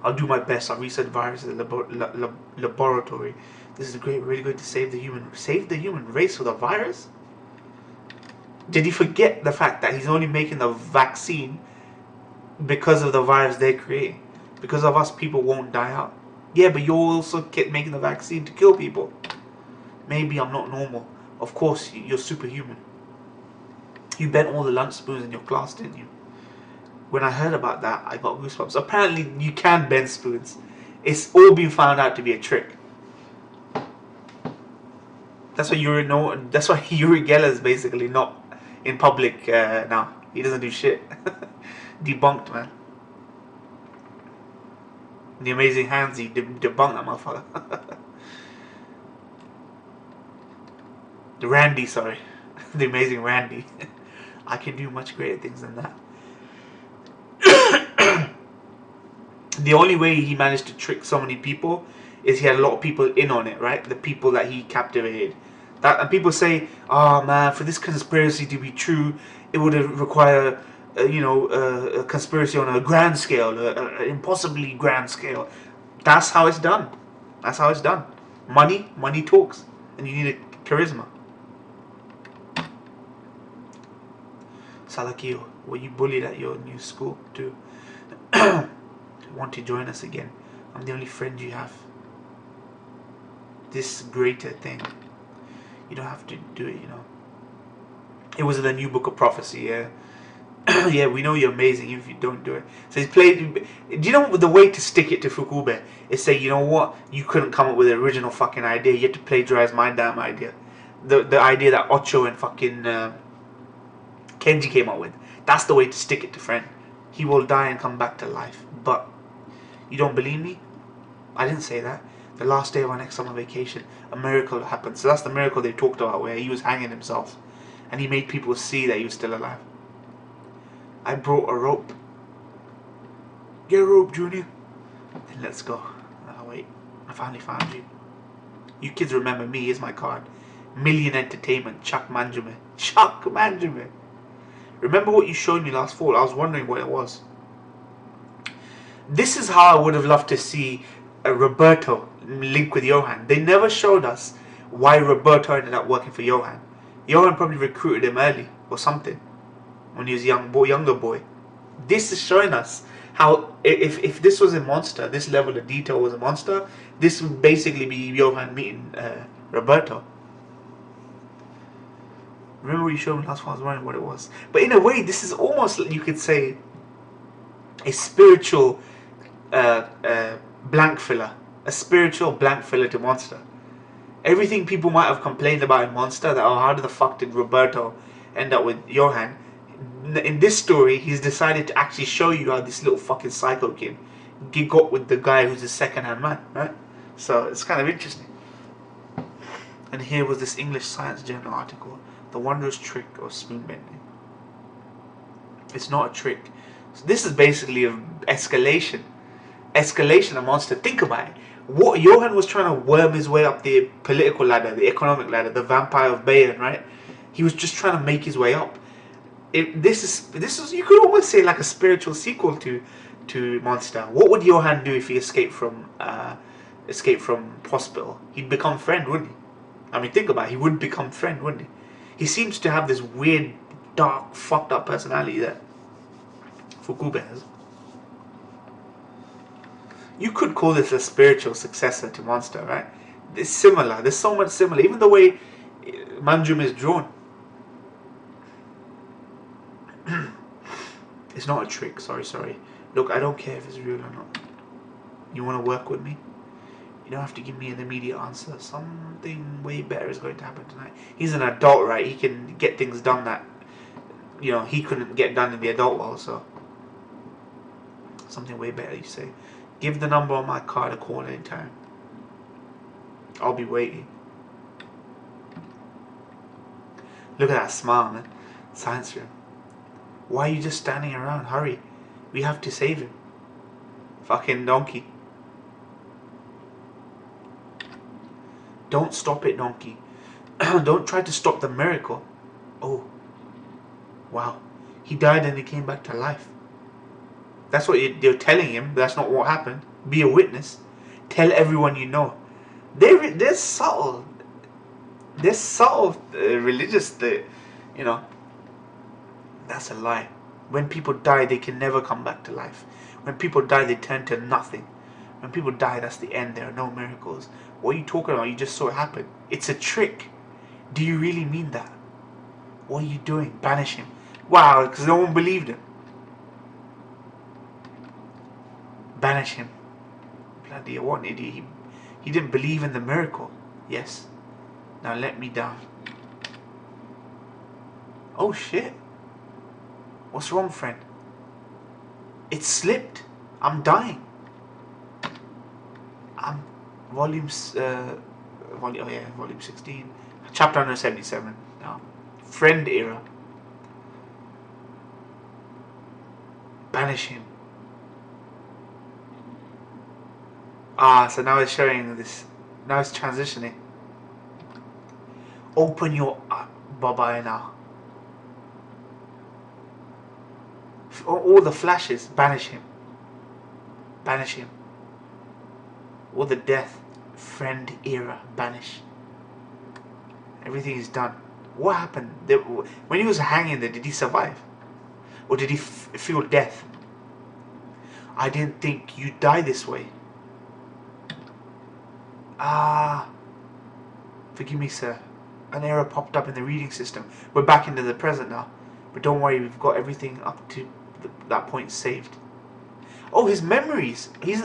I'll do my best. I'll research viruses in the laboratory. This is really going to save the human race with a virus. Did he forget the fact that he's only making the vaccine because of the virus they're creating? Because of us, people won't die out. Yeah, but you're also making the vaccine to kill people. Maybe I'm not normal. Of course, you're superhuman. You bent all the lunch spoons in your class, didn't you? When I heard about that, I got goosebumps. Apparently, you can bend spoons. It's all been found out to be a trick. That's why That's why Uri Geller is basically not in public now. He doesn't do shit. Debunked, man. The Amazing Hands, he debunked that motherfucker. Randy, sorry. The Amazing Randy. I can do much greater things than that. The only way he managed to trick so many people is he had a lot of people in on it, right? The people that he captivated. And people say, oh man, for this conspiracy to be true, it would require, a conspiracy on a grand scale, an impossibly grand scale. That's how it's done. That's how it's done. Money talks, and you need a charisma. Salakio, were you bullied at your new school too? Want to join us again? I'm the only friend you have. This greater thing. You don't have to do it, It was in the new book of prophecy, yeah. Yeah, we know you're amazing if you don't do it. So he's played. Do you know the way to stick it to Fukube is say, you know what? You couldn't come up with the original fucking idea. You had to plagiarize my damn idea. The idea that Ocho and fucking Kenji came up with. That's the way to stick it to friend. He will die and come back to life. But you don't believe me? I didn't say that. The last day of our next summer vacation, a miracle happened. So that's the miracle they talked about, where he was hanging himself and he made people see that he was still alive. I brought a rope. Get a rope, Junior. Then let's go. Oh wait, I finally found you. You kids remember me, here's my card. Million Entertainment, Chuck Manjume. Chuck Manjume. Remember what you showed me last fall? I was wondering what it was. This is how I would have loved to see Roberto link with Johan. They never showed us why Roberto ended up working for Johan. Johan probably recruited him early or something when he was a younger boy. This is showing us how if this was a monster, this level of detail was a monster, this would basically be Johan meeting Roberto. Remember you showed me last one? I was wondering what it was. But in a way, this is almost, you could say, a spiritual blank filler. A spiritual blank filler to Monster. Everything people might have complained about in Monster, that, oh, how the fuck did Roberto end up with Johan? In this story, he's decided to actually show you how this little fucking psycho kid got with the guy who's a second-hand man, right? So it's kind of interesting. And here was this English Science Journal article. The wondrous trick of spoon bending. It's not a trick. So this is basically an escalation of Monster. Think about it. What Johan was trying to worm his way up the political ladder, the economic ladder, the vampire of Bayern, right? He was just trying to make his way up. This is you could almost say like a spiritual sequel to Monster. What would Johan do if he escaped from hospital? He'd become friend, wouldn't he? I mean, think about it. He would become friend, wouldn't he? He seems to have this weird, dark, fucked up personality that Fukube has. You could call this a spiritual successor to Monster, right? It's similar. There's so much similar. Even the way Manjum is drawn. It's not a trick. Sorry. Look, I don't care if it's real or not. You want to work with me? You don't have to give me an immediate answer. Something way better is going to happen tonight. He's an adult, right? He can get things done that, he couldn't get done in the adult world, so. Something way better, you say. Give the number on my card a call anytime. I'll be waiting. Look at that smile, man. Science room. Why are you just standing around? Hurry. We have to save him. Fucking donkey. Don't stop it, donkey. Don't try to stop the miracle. Oh. Wow. He died and he came back to life. That's what they're telling him. That's not what happened. Be a witness. Tell everyone you know. They're subtle. They're subtle religious. That's a lie. When people die, they can never come back to life. When people die, they turn to nothing. When people die, that's the end. There are no miracles. What are you talking about? You just saw it happen. It's a trick. Do you really mean that? What are you doing? Banish him. Wow, because no one believed him. Banish him. Bloody what an idiot. He didn't believe in the miracle. Yes. Now let me down. Oh shit. What's wrong, friend? It slipped. I'm dying. I'm volume 16. Chapter 177. Now. Friend era. Banish him. So now it's showing this. Now it's transitioning. Open your bye-bye now. All the flashes. Banish him. Banish him. All the death. Friend era. Banish. Everything is done. What happened? When he was hanging there, did he survive? Or did he feel death? I didn't think you'd die this way. Forgive me, sir. An error popped up in the reading system. We're back into the present now. But don't worry, we've got everything up to that point saved. Oh, his memories. He's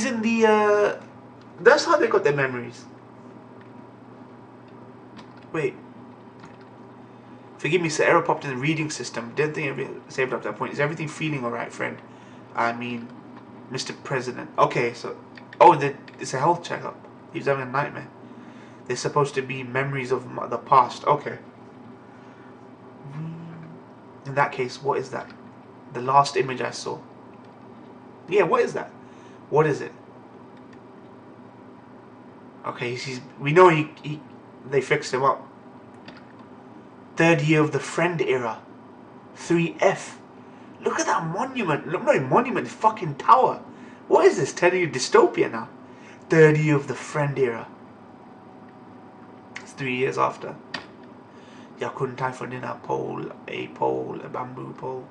in the... That's how they got their memories. Wait. Forgive me, sir. Error popped in the reading system. Didn't think everything saved up to that point. Is everything feeling alright, friend? I mean, Mr. President. Okay, so... Oh, it's a health checkup. He was having a nightmare. They're supposed to be memories of the past. Okay. In that case, what is that? The last image I saw. Yeah, what is that? What is it? Okay, we know they fixed him up. Third year of the Friend era. 3F. Look at that monument. Look, not a monument, fucking tower. What is this? Telling you dystopia now. Third year of the Friend era. It's 3 years after. Yakun time for dinner. A bamboo pole.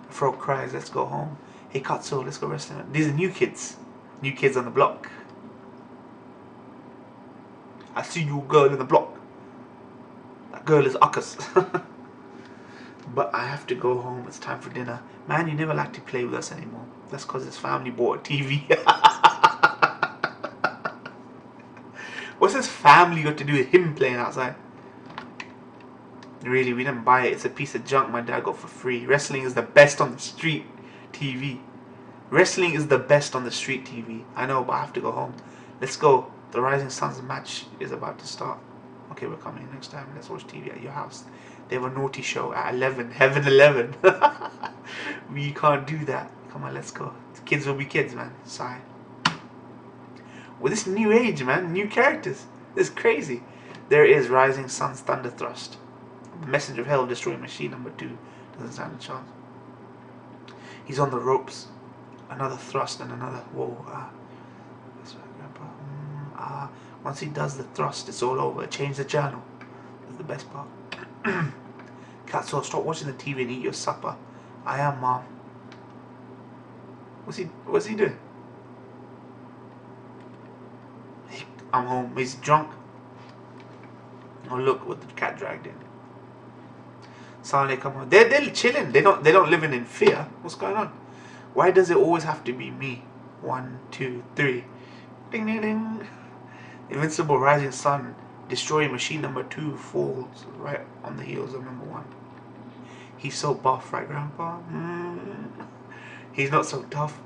A frog cries, let's go home. Hey Katsu, let's go wrestling. These are new kids. New kids on the block. I see you girl in the block. That girl is Uckus. But I have to go home. It's time for dinner. Man, you never like to play with us anymore. That's because his family bought a TV. What's his family got to do with him playing outside? Really, we didn't buy it. It's a piece of junk my dad got for free. Wrestling is the best on the street TV. Wrestling is the best on the street TV. I know, but I have to go home. Let's go. The Rising Suns match is about to start. Okay, we're coming next time. Let's watch TV at your house. They have a naughty show at 11. Heaven 11. We can't do that. Come on, let's go. The kids will be kids, man. Sigh. Well, this new age, man. New characters. This is crazy. There is Rising Sun's Thunder Thrust. The Messenger of Hell destroying machine number 2. Doesn't stand a chance. He's on the ropes. Another thrust and another. Whoa. That's right, Grandpa. Once he does the thrust, it's all over. Change the channel. That's the best part. Katsuo, stop watching the TV and eat your supper. I am, Mom. What's he doing? I'm home. He's drunk. Oh look what the cat dragged in. Sale, come on. They're chilling. They don't live in fear. What's going on? Why does it always have to be me? 1, 2, 3. Ding ding ding. Invincible Rising Sun. Destroying machine number 2 falls right on the heels of number 1. He's so buff, right, Grandpa? He's not so tough.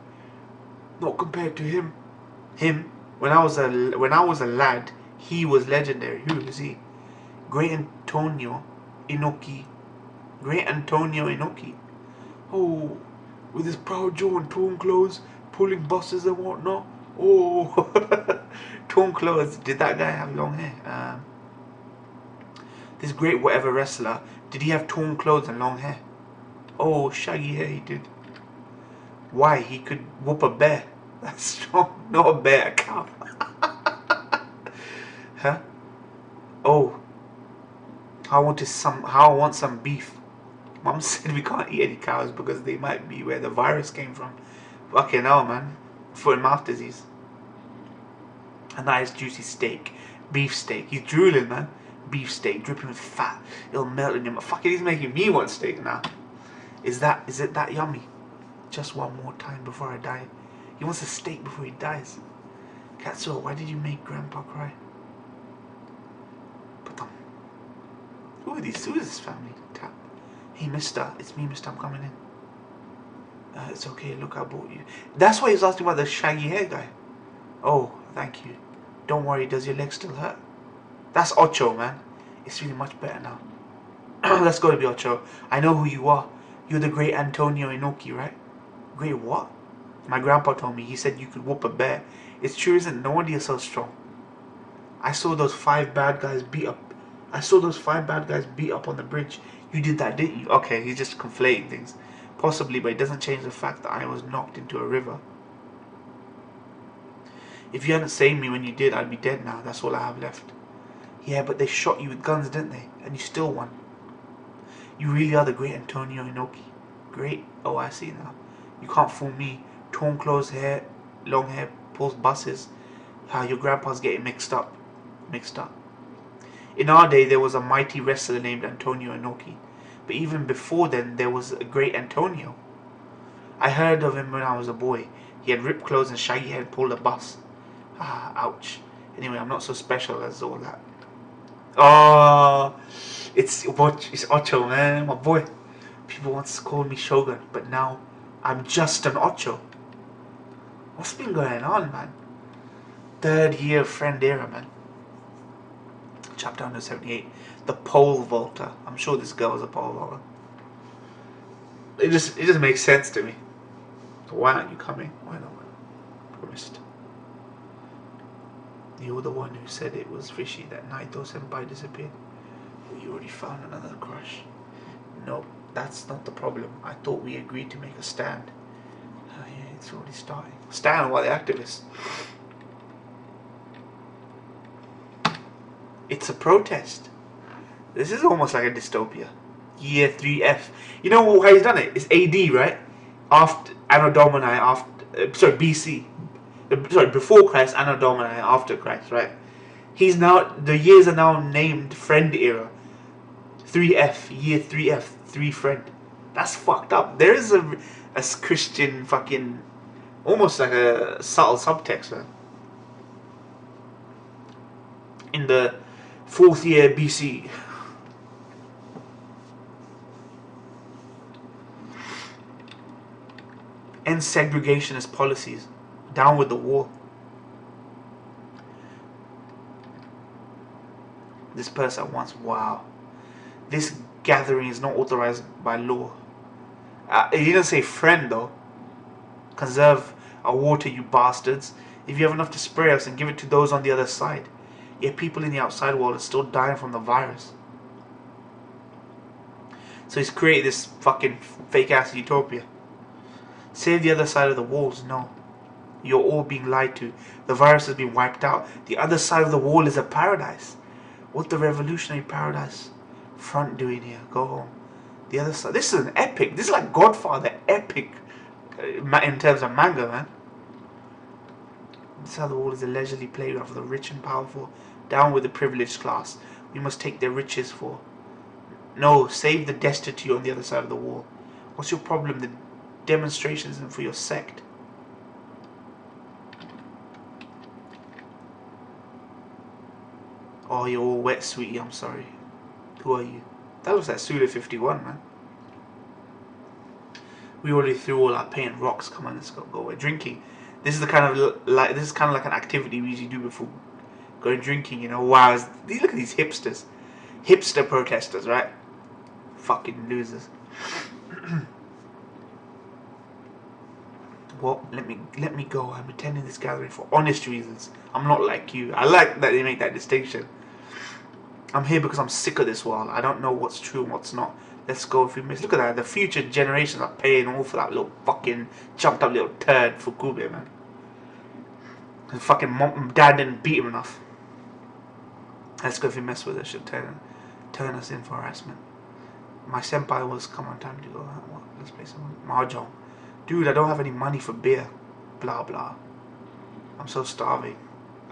Not compared to him. When I was a lad, he was legendary. Who is he? Great Antonio Inoki. Great Antonio Inoki. Oh, with his proud jaw and torn clothes, pulling buses and whatnot. Oh, torn clothes. Did that guy have long hair? This great whatever wrestler, did he have torn clothes and long hair? Oh, shaggy hair he did. Why? He could whoop a bear. That's strong. Not a bear, a cow. Huh? Oh. I want some beef. Mom said we can't eat any cows because they might be where the virus came from. Fucking hell, man. Foot and mouth disease. A nice juicy steak. Beef steak. He's drooling, man. beef steak dripping with fat. It'll melt in your mouth. Fucking, he's making me want steak now. Is it that yummy? Just one more time before I die. He wants a steak before he dies. Katsuo, why did you make Grandpa cry? But who are these? Who is this family? Tap. Hey, mister. It's me, mister. I'm coming in. It's okay. Look, I bought you. That's why he was asking about the shaggy hair guy. Oh, thank you. Don't worry. Does your leg still hurt? That's Ocho, man. It's feeling much better now. That's got to be Ocho. I know who you are. You're the great Antonio Inoki, right? Great what? My grandpa told me. He said you could whoop a bear. It's true, isn't it? No wonder you're so strong. I saw those 5 bad guys beat up. On the bridge. You did that, didn't you? Okay, he's just conflating things. Possibly, but it doesn't change the fact that I was knocked into a river. If you hadn't saved me when you did, I'd be dead now. That's all I have left. Yeah, but they shot you with guns, didn't they? And you still won. You really are the great Antonio Inoki. Great. Oh, I see now. You can't fool me. Torn clothes, hair, long hair, pulls buses. Your grandpa's getting mixed up. In our day, there was a mighty wrestler named Antonio Inoki. But even before then, there was a great Antonio. I heard of him when I was a boy. He had ripped clothes and shaggy hair and pulled a bus. Ouch. Anyway, I'm not so special as all that. Oh, it's Ocho, man, my boy. People once called me Shogun, but now I'm just an Ocho. What's been going on, man? 3rd year friend era, man. Chapter 178. The pole vaulter. I'm sure this girl is a pole vaulter. It just makes sense to me. So why aren't you coming? Why not? Promised. You were the one who said it was fishy that Naito senpai disappeared. Well, you already found another crush. No, that's not the problem. I thought we agreed to make a stand. Oh yeah, it's already starting. Stand while the activists. It's a protest. This is almost like a dystopia. Year 3F. You know how he's done it? It's AD, right? After Anno Domini, BC. Before Christ, Anno Domini, after Christ, right? The years are now named Friend Era. 3F, year 3F, 3 Friend. That's fucked up. There is a Christian fucking, almost like a subtle subtext, man. In the 4th year BC. End segregationist policies. Down with the war. This person wants, wow. This gathering is not authorized by law. He didn't say friend though. Conserve our water, you bastards. If you have enough to spray us and give it to those on the other side. Yet people in the outside world are still dying from the virus. So he's created this fucking fake ass utopia. Save the other side of the walls, no. You're all being lied to. The virus has been wiped out. The other side of the wall is a paradise. What the revolutionary paradise front doing here? Go home. The other side. This is an epic. This is like Godfather epic in terms of manga, man. This side of the wall is a leisurely playground for the rich and powerful. Down with the privileged class. We must take their riches for. No, save the destitute on the other side of the wall. What's your problem? The demonstrations isn't for your sect. Oh, you're all wet, sweetie. I'm sorry. Who are you? That looks like Suda 51, man. We already threw all our paint rocks. Come on, let's go away. Drinking. This is kind of like an activity we usually do before going drinking. You know, wow. Look at these hipsters, hipster protesters, right? Fucking losers. Well, let me go. I'm attending this gathering for honest reasons. I'm not like you. I like that they make that distinction. I'm here because I'm sick of this world. I don't know what's true and what's not. Let's go if we miss. Look at that. The future generations are paying all for that little fucking jumped up little turd for Kube, man. The fucking mom, dad didn't beat him enough. Let's go if we mess with it. She'll turn us in for harassment. My senpai was, come on, time to go. What? Let's play some mahjong. Dude, I don't have any money for beer. Blah, blah. I'm so starving.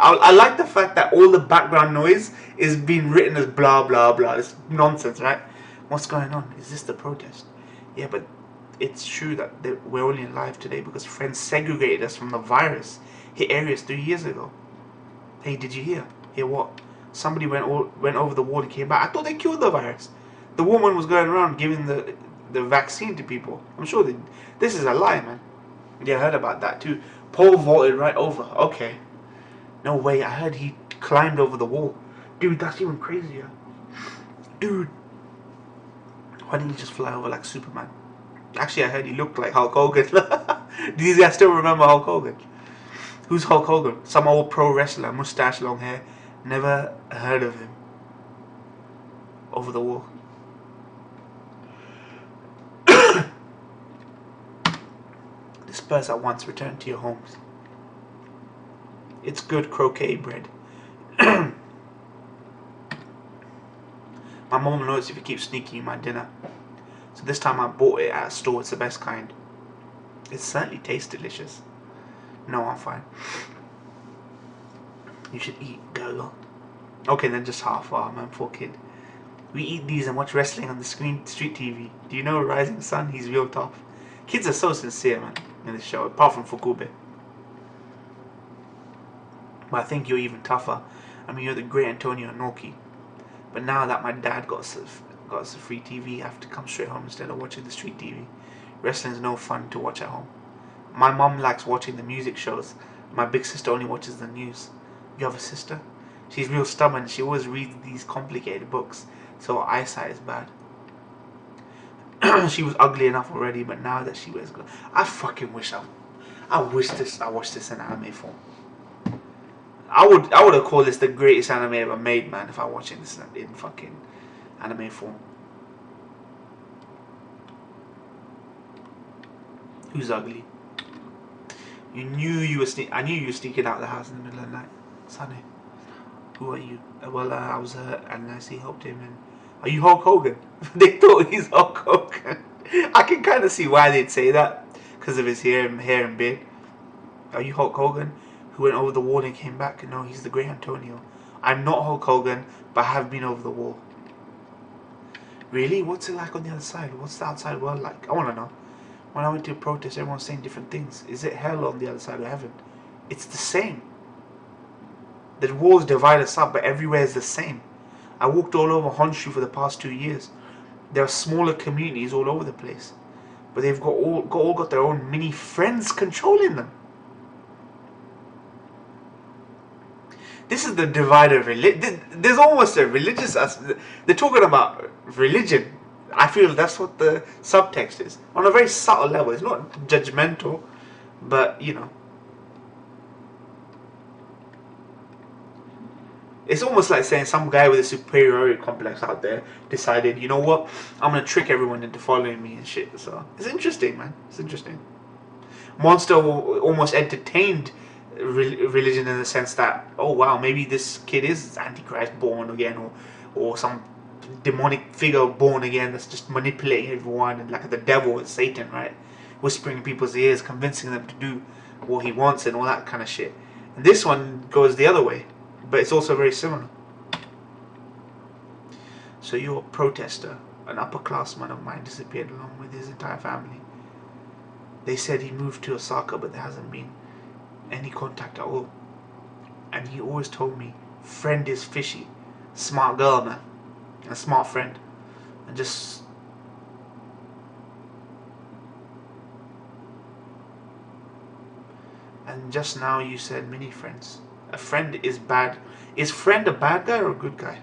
I like the fact that all the background noise is being written as blah blah blah. It's nonsense, right? What's going on? Is this the protest? Yeah, but it's true that we're only alive today because friends segregated us from the virus. Hit areas 3 years ago. Hey, did you hear? Hear what? Somebody went over the wall and came back. I thought they killed the virus. The woman was going around giving the vaccine to people. I'm sure this is a lie, man. Yeah, I heard about that too. Paul vaulted right over. Okay. No way. I heard he climbed over the wall. Dude, that's even crazier. Dude. Why didn't he just fly over like Superman? Actually, I heard he looked like Hulk Hogan. Do you guys still remember Hulk Hogan? Who's Hulk Hogan? Some old pro wrestler, mustache, long hair. Never heard of him. Over the wall. Disperse at once. Return to your homes. It's good croquet bread. My mom knows if you keep sneaking my dinner. So this time I bought it at a store. It's the best kind. It certainly tastes delicious. No, I'm fine. You should eat, girl. Okay, then just half. Oh man, poor kid. We eat these and watch wrestling on the street TV. Do you know Rising Sun? He's real tough. Kids are so sincere, man, in this show, apart from Fukube. But I think you're even tougher. I mean, you're the great Antonio Inoki. But now that my dad got us a free TV, I have to come straight home instead of watching the street TV. Wrestling's no fun to watch at home. My mom likes watching the music shows. My big sister only watches the news. You have a sister? She's real stubborn. She always reads these complicated books, so her eyesight is bad. She was ugly enough already, but now that she wears glasses, I fucking wish I watched this in anime form. I would have called this the greatest anime ever made, man, if I watching this in fucking anime form. Who's ugly? I knew you were sneaking out of the house in the middle of the night. Sonny, who are you? Well, I was hurt and I helped him. And are you Hulk Hogan? They thought he's Hulk Hogan. I can kind of see why they'd say that because of his hair and beard. Are you Hulk Hogan who went over the wall and came back? No, he's the great Antonio. I'm not Hulk Hogan, but I have been over the wall. Really? What's it like on the other side? What's the outside world like? I want to know. When I went to a protest, everyone's saying different things. Is it hell on the other side of heaven? It's the same. The walls divide us up, but everywhere is the same. I walked all over Honshu for the past 2 years. There are smaller communities all over the place, but they've all got their own mini friends controlling them. This is the divide of religion. There's almost a religious aspect. They're talking about religion. I feel that's what the subtext is. On a very subtle level. It's not judgmental, but, you know. It's almost like saying some guy with a superiority complex out there decided, you know what, I'm going to trick everyone into following me and shit. So, it's interesting, man. It's interesting. Monster almost entertained religion in the sense that, oh wow, maybe this kid is Antichrist born again, or some demonic figure born again that's just manipulating everyone, and like the devil is Satan, right? Whispering in people's ears, convincing them to do what he wants and all that kind of shit. And this one goes the other way, but it's also very similar. So you're a protester. An upperclassman of mine disappeared along with his entire family. They said he moved to Osaka, but there hasn't been any contact at all. And he always told me, friend is fishy. Smart girl, man. A smart friend. And just... And just now you said many friends. A friend is bad. Is friend a bad guy or a good guy?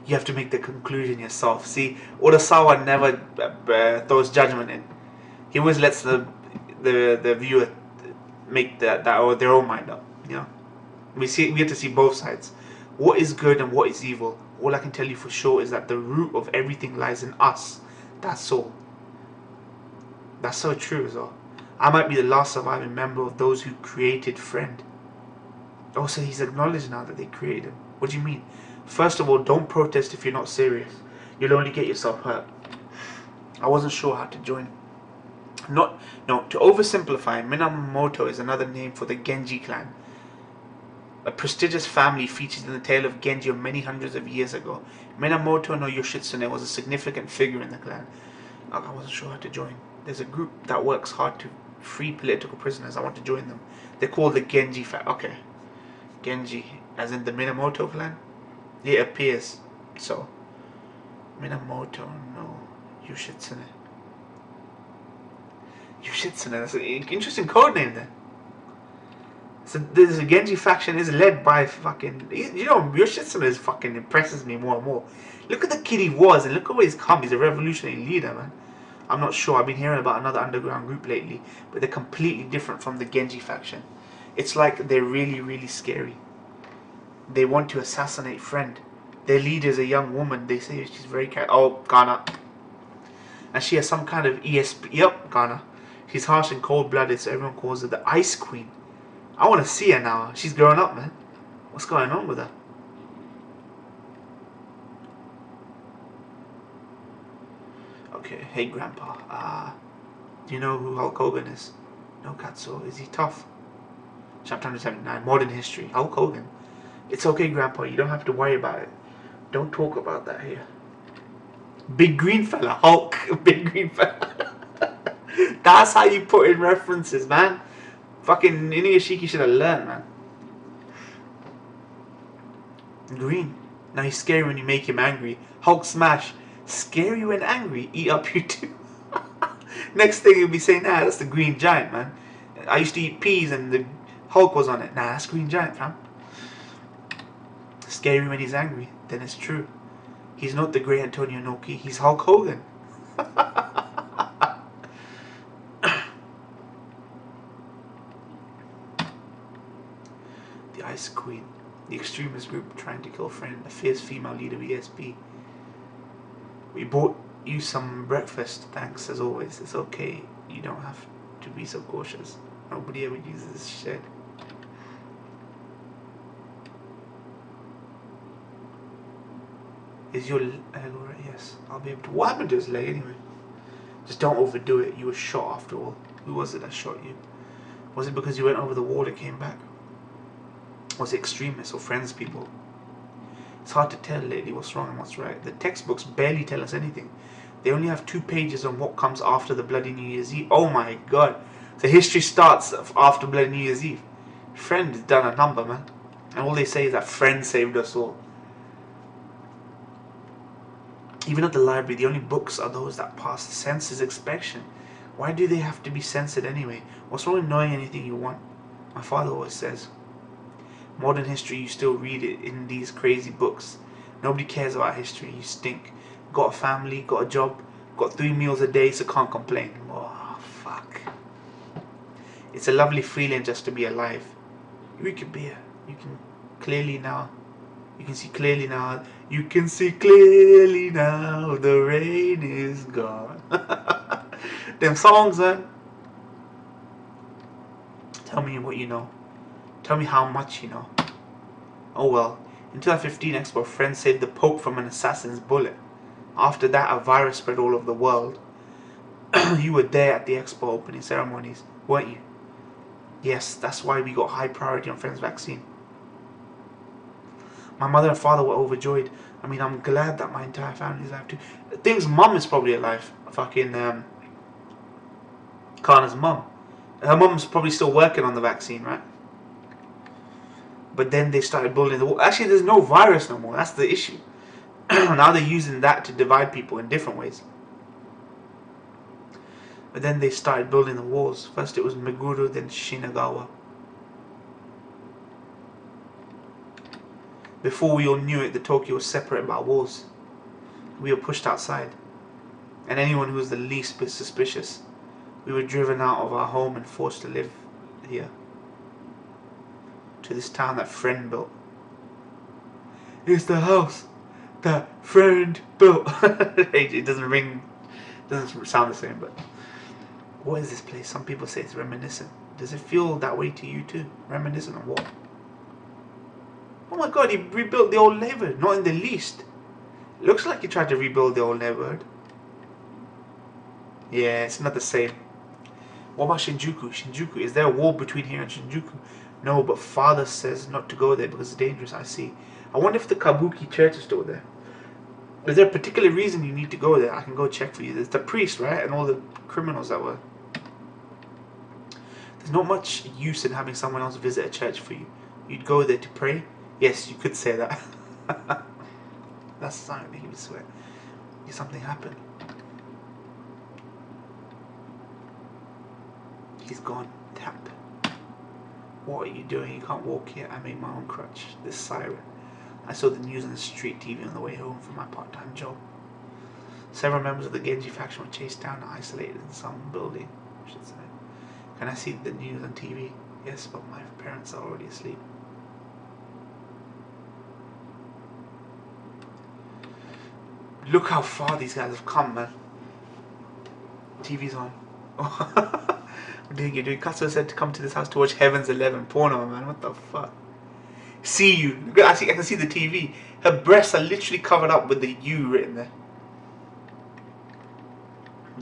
You have to make the conclusion yourself. See, Urasawa never throws judgment in. He always lets the viewer make their own mind up. You know, we have to see both sides. What is good and what is evil? All I can tell you for sure is that the root of everything lies in us. That's all. That's so true as well. I might be the last surviving member of those who created Friend. Oh, so he's acknowledged now that they created him. What do you mean? First of all, don't protest if you're not serious. You'll only get yourself hurt. I wasn't sure how to join. Not, no, to oversimplify, Minamoto is another name for the Genji clan. A prestigious family featured in the tale of Genji many hundreds of years ago. Minamoto no Yoshitsune was a significant figure in the clan. I wasn't sure how to join. There's a group that works hard to free political prisoners. I want to join them. They're called the Genji Okay. Genji, as in the Minamoto clan? It appears so. Minamoto no Yoshitsune. Yoshitsune, that's an interesting code name then. So this Genji faction is led by fucking, you know, Yoshitsune is fucking impresses me more and more. Look at the kid he was and look at where he's come. He's a revolutionary leader, man. I'm not sure. I've been hearing about another underground group lately, but they're completely different from the Genji faction. It's like they're really, really scary. They want to assassinate Friend. Their leader is a young woman. They say she's very Ghana. And she has some kind of ESP. Yep, Ghana. She's harsh and cold-blooded, so everyone calls her the Ice Queen. I want to see her now. She's grown up, man. What's going on with her? Okay, hey Grandpa. Do you know who Hulk Hogan is? No, Katsuo. Is he tough? Chapter 179, Modern History. Hulk Hogan. It's okay, Grandpa. You don't have to worry about it. Don't talk about that here. Big green fella. Hulk. Big green fella. That's how you put in references, man. Fucking Inuyashiki should have learned, man. Green. Now he's scary when you make him angry. Hulk smash. Scary when angry. Eat up you too. Next thing he'll be saying, nah, that's the Green Giant, man. I used to eat peas and the Hulk was on it. Nah, that's Green Giant, fam. Scary when he's angry. Then it's true. He's not the great Antonio Inoki. He's Hulk Hogan. The Ice Queen. The extremist group trying to kill Friend. The fierce female leader of ESP. We bought you some breakfast. Thanks as always. It's okay. You don't have to be so cautious. Nobody ever uses this shit. Is your leg alright? Yes. I'll be able to. What happened to his leg anyway? Just don't overdo it. You were shot after all. Who was it that shot you? Was it because you went over the wall and came back? Was it extremists or friends people? It's hard to tell lately what's wrong and what's right. The textbooks barely tell us anything. They only have 2 pages on what comes after the bloody New Year's Eve. Oh my god. The history starts after bloody New Year's Eve. Friend has done a number, man. And all they say is that Friend saved us all. Even at the library, the only books are those that pass the census inspection. Why do they have to be censored anyway? What's wrong with knowing anything you want? My father always says. Modern history, you still read it in these crazy books. Nobody cares about history. You stink. Got a family, got a job, got 3 meals a day, so can't complain. Oh, fuck. It's a lovely feeling just to be alive. Drink a beer. You can clearly now. You can see clearly now. You can see clearly now. The rain is gone. Them songs, man. Tell me what you know. Tell me how much you know. Oh well. In 2015, ex-boyfriend saved the Pope from an assassin's bullet. After that, a virus spread all over the world. You were there at the expo opening ceremonies, weren't you? Yes, that's why we got high priority on Friend's vaccine. My mother and father were overjoyed. I mean, I'm glad that my entire family is alive too. Thing's mum is probably alive. Fucking Kana's mum. Her mum's probably still working on the vaccine, right? But then they started building the wall. Actually, there's no virus no more. That's the issue. Now they're using that to divide people in different ways. But then they started building the walls. First it was Meguro, then Shinagawa. Before we all knew it, the Tokyo was separated by walls. We were pushed outside. And anyone who was the least bit suspicious, we were driven out of our home and forced to live here. To this town that Friend built. It's the house that Friend built. It doesn't sound the same, but what is this place? Some people say it's reminiscent. Does it feel that way to you too? Reminiscent of what? Oh my god, he rebuilt the old neighborhood. Not in the least. Looks like he tried to rebuild the old neighborhood. Yeah, it's not the same. What about Shinjuku? Shinjuku, is there a wall between here and Shinjuku? No, but father says not to go there because it's dangerous. I see. I wonder if the Kabuki church is still there. Is there a particular reason you need to go there? I can go check for you. There's the priest, right? And all the criminals that were... There's not much use in having someone else visit a church for you. You'd go there to pray? Yes, you could say that. That's something that he would swear. Did something happen? He's gone. Tap. What are you doing? You can't walk here. I made my own crutch. This siren. I saw the news on the street TV on the way home from my part-time job. Several members of the Genji faction were chased down and isolated in some building. I should say. Can I see the news on TV? Yes, but my parents are already asleep. Look how far these guys have come, man. TV's on. What are you doing? Katsuo said to come to this house to watch Heaven's 11 porno, man. What the fuck? See you. I can see the TV. Her breasts are literally covered up with the U written there.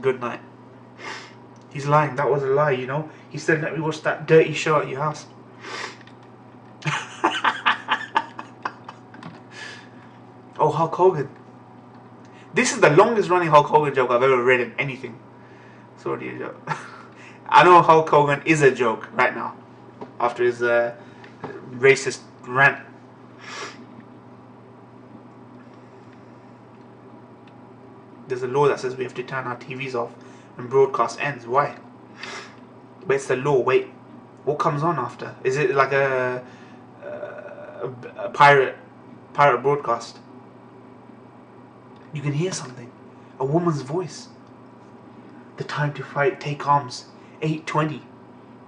Good night. He's lying. That was a lie, you know. He said let me watch that dirty show at your house. Oh, Hulk Hogan. This is the longest running Hulk Hogan joke I've ever read in anything. It's already a joke. I know Hulk Hogan is a joke right now. After his racist rant. There's a law that says we have to turn our TVs off when broadcast ends. Why? But it's the law. Wait, what comes on after? Is it like a pirate broadcast? You can hear something. A woman's voice. The time to fight. Take arms. 8:20.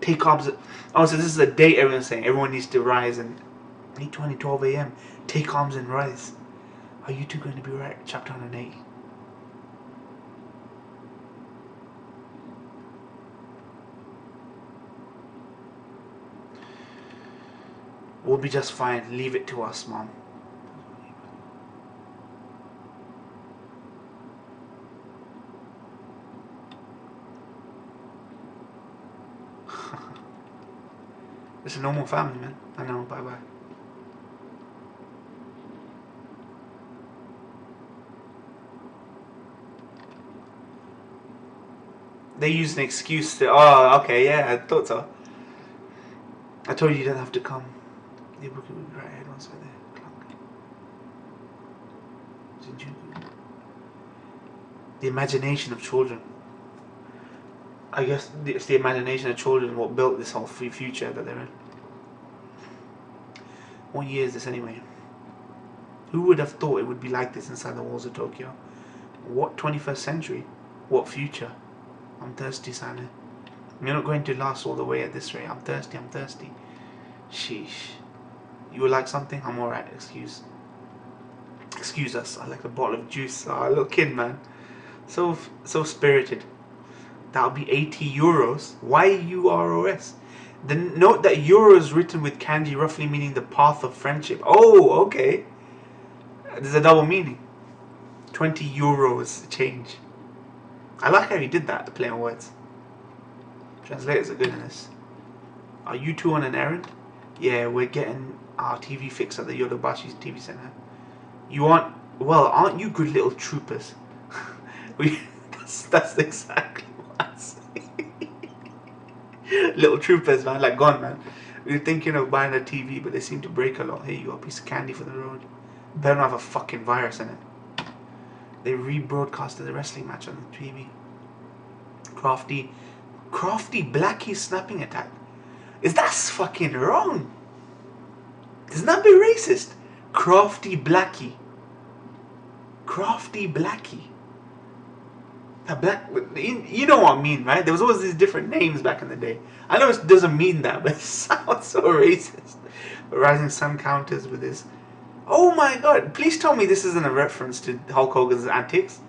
Take arms. Oh, so this is a date everyone's saying. Everyone needs to rise and 8:20, 12 a.m. Take arms and rise. Are you two going to be right? Chapter 180. We'll be just fine. Leave it to us, Mom. It's a normal family, man. I know. Bye-bye. They use an excuse to... Oh, okay, yeah, I thought so. I told you you didn't have to come. The book will be right ahead once we're there. Clunk. The imagination of children. I guess it's the imagination of children what built this whole free future that they're in. What year is this anyway? Who would have thought it would be like this inside the walls of Tokyo? What 21st century? What future? I'm thirsty, Sana. You're not going to last all the way at this rate. I'm thirsty, I'm thirsty. Sheesh. You would like something? I'm alright, excuse us. I like a bottle of juice. Oh, little kid, man. So spirited. That'll be 80 euros. Why euros? The note that euro is written with kanji roughly meaning the path of friendship. Oh, okay. There's a double meaning. 20 euros change. I like how you did that, the play on words. Translators are good in this. Are you two on an errand? Yeah, we're getting our TV fixed at the Yodobashi's TV center. You aren't... Well, aren't you good little troopers? That's exactly what I say. Little troopers, man. Like, gone, man. We were thinking of buying a TV, but they seem to break a lot. Here you go, a piece of candy for the road. Better not have a fucking virus in it. They rebroadcasted the wrestling match on the TV. Crafty Blackie snapping attack. Is that fucking wrong? Doesn't that be racist? Crafty Blackie. That black, you know what I mean, right? There was always these different names back in the day. I know it doesn't mean that, but it sounds so racist. But Rising Sun counters with this. Oh my god, please tell me this isn't a reference to Hulk Hogan's antics.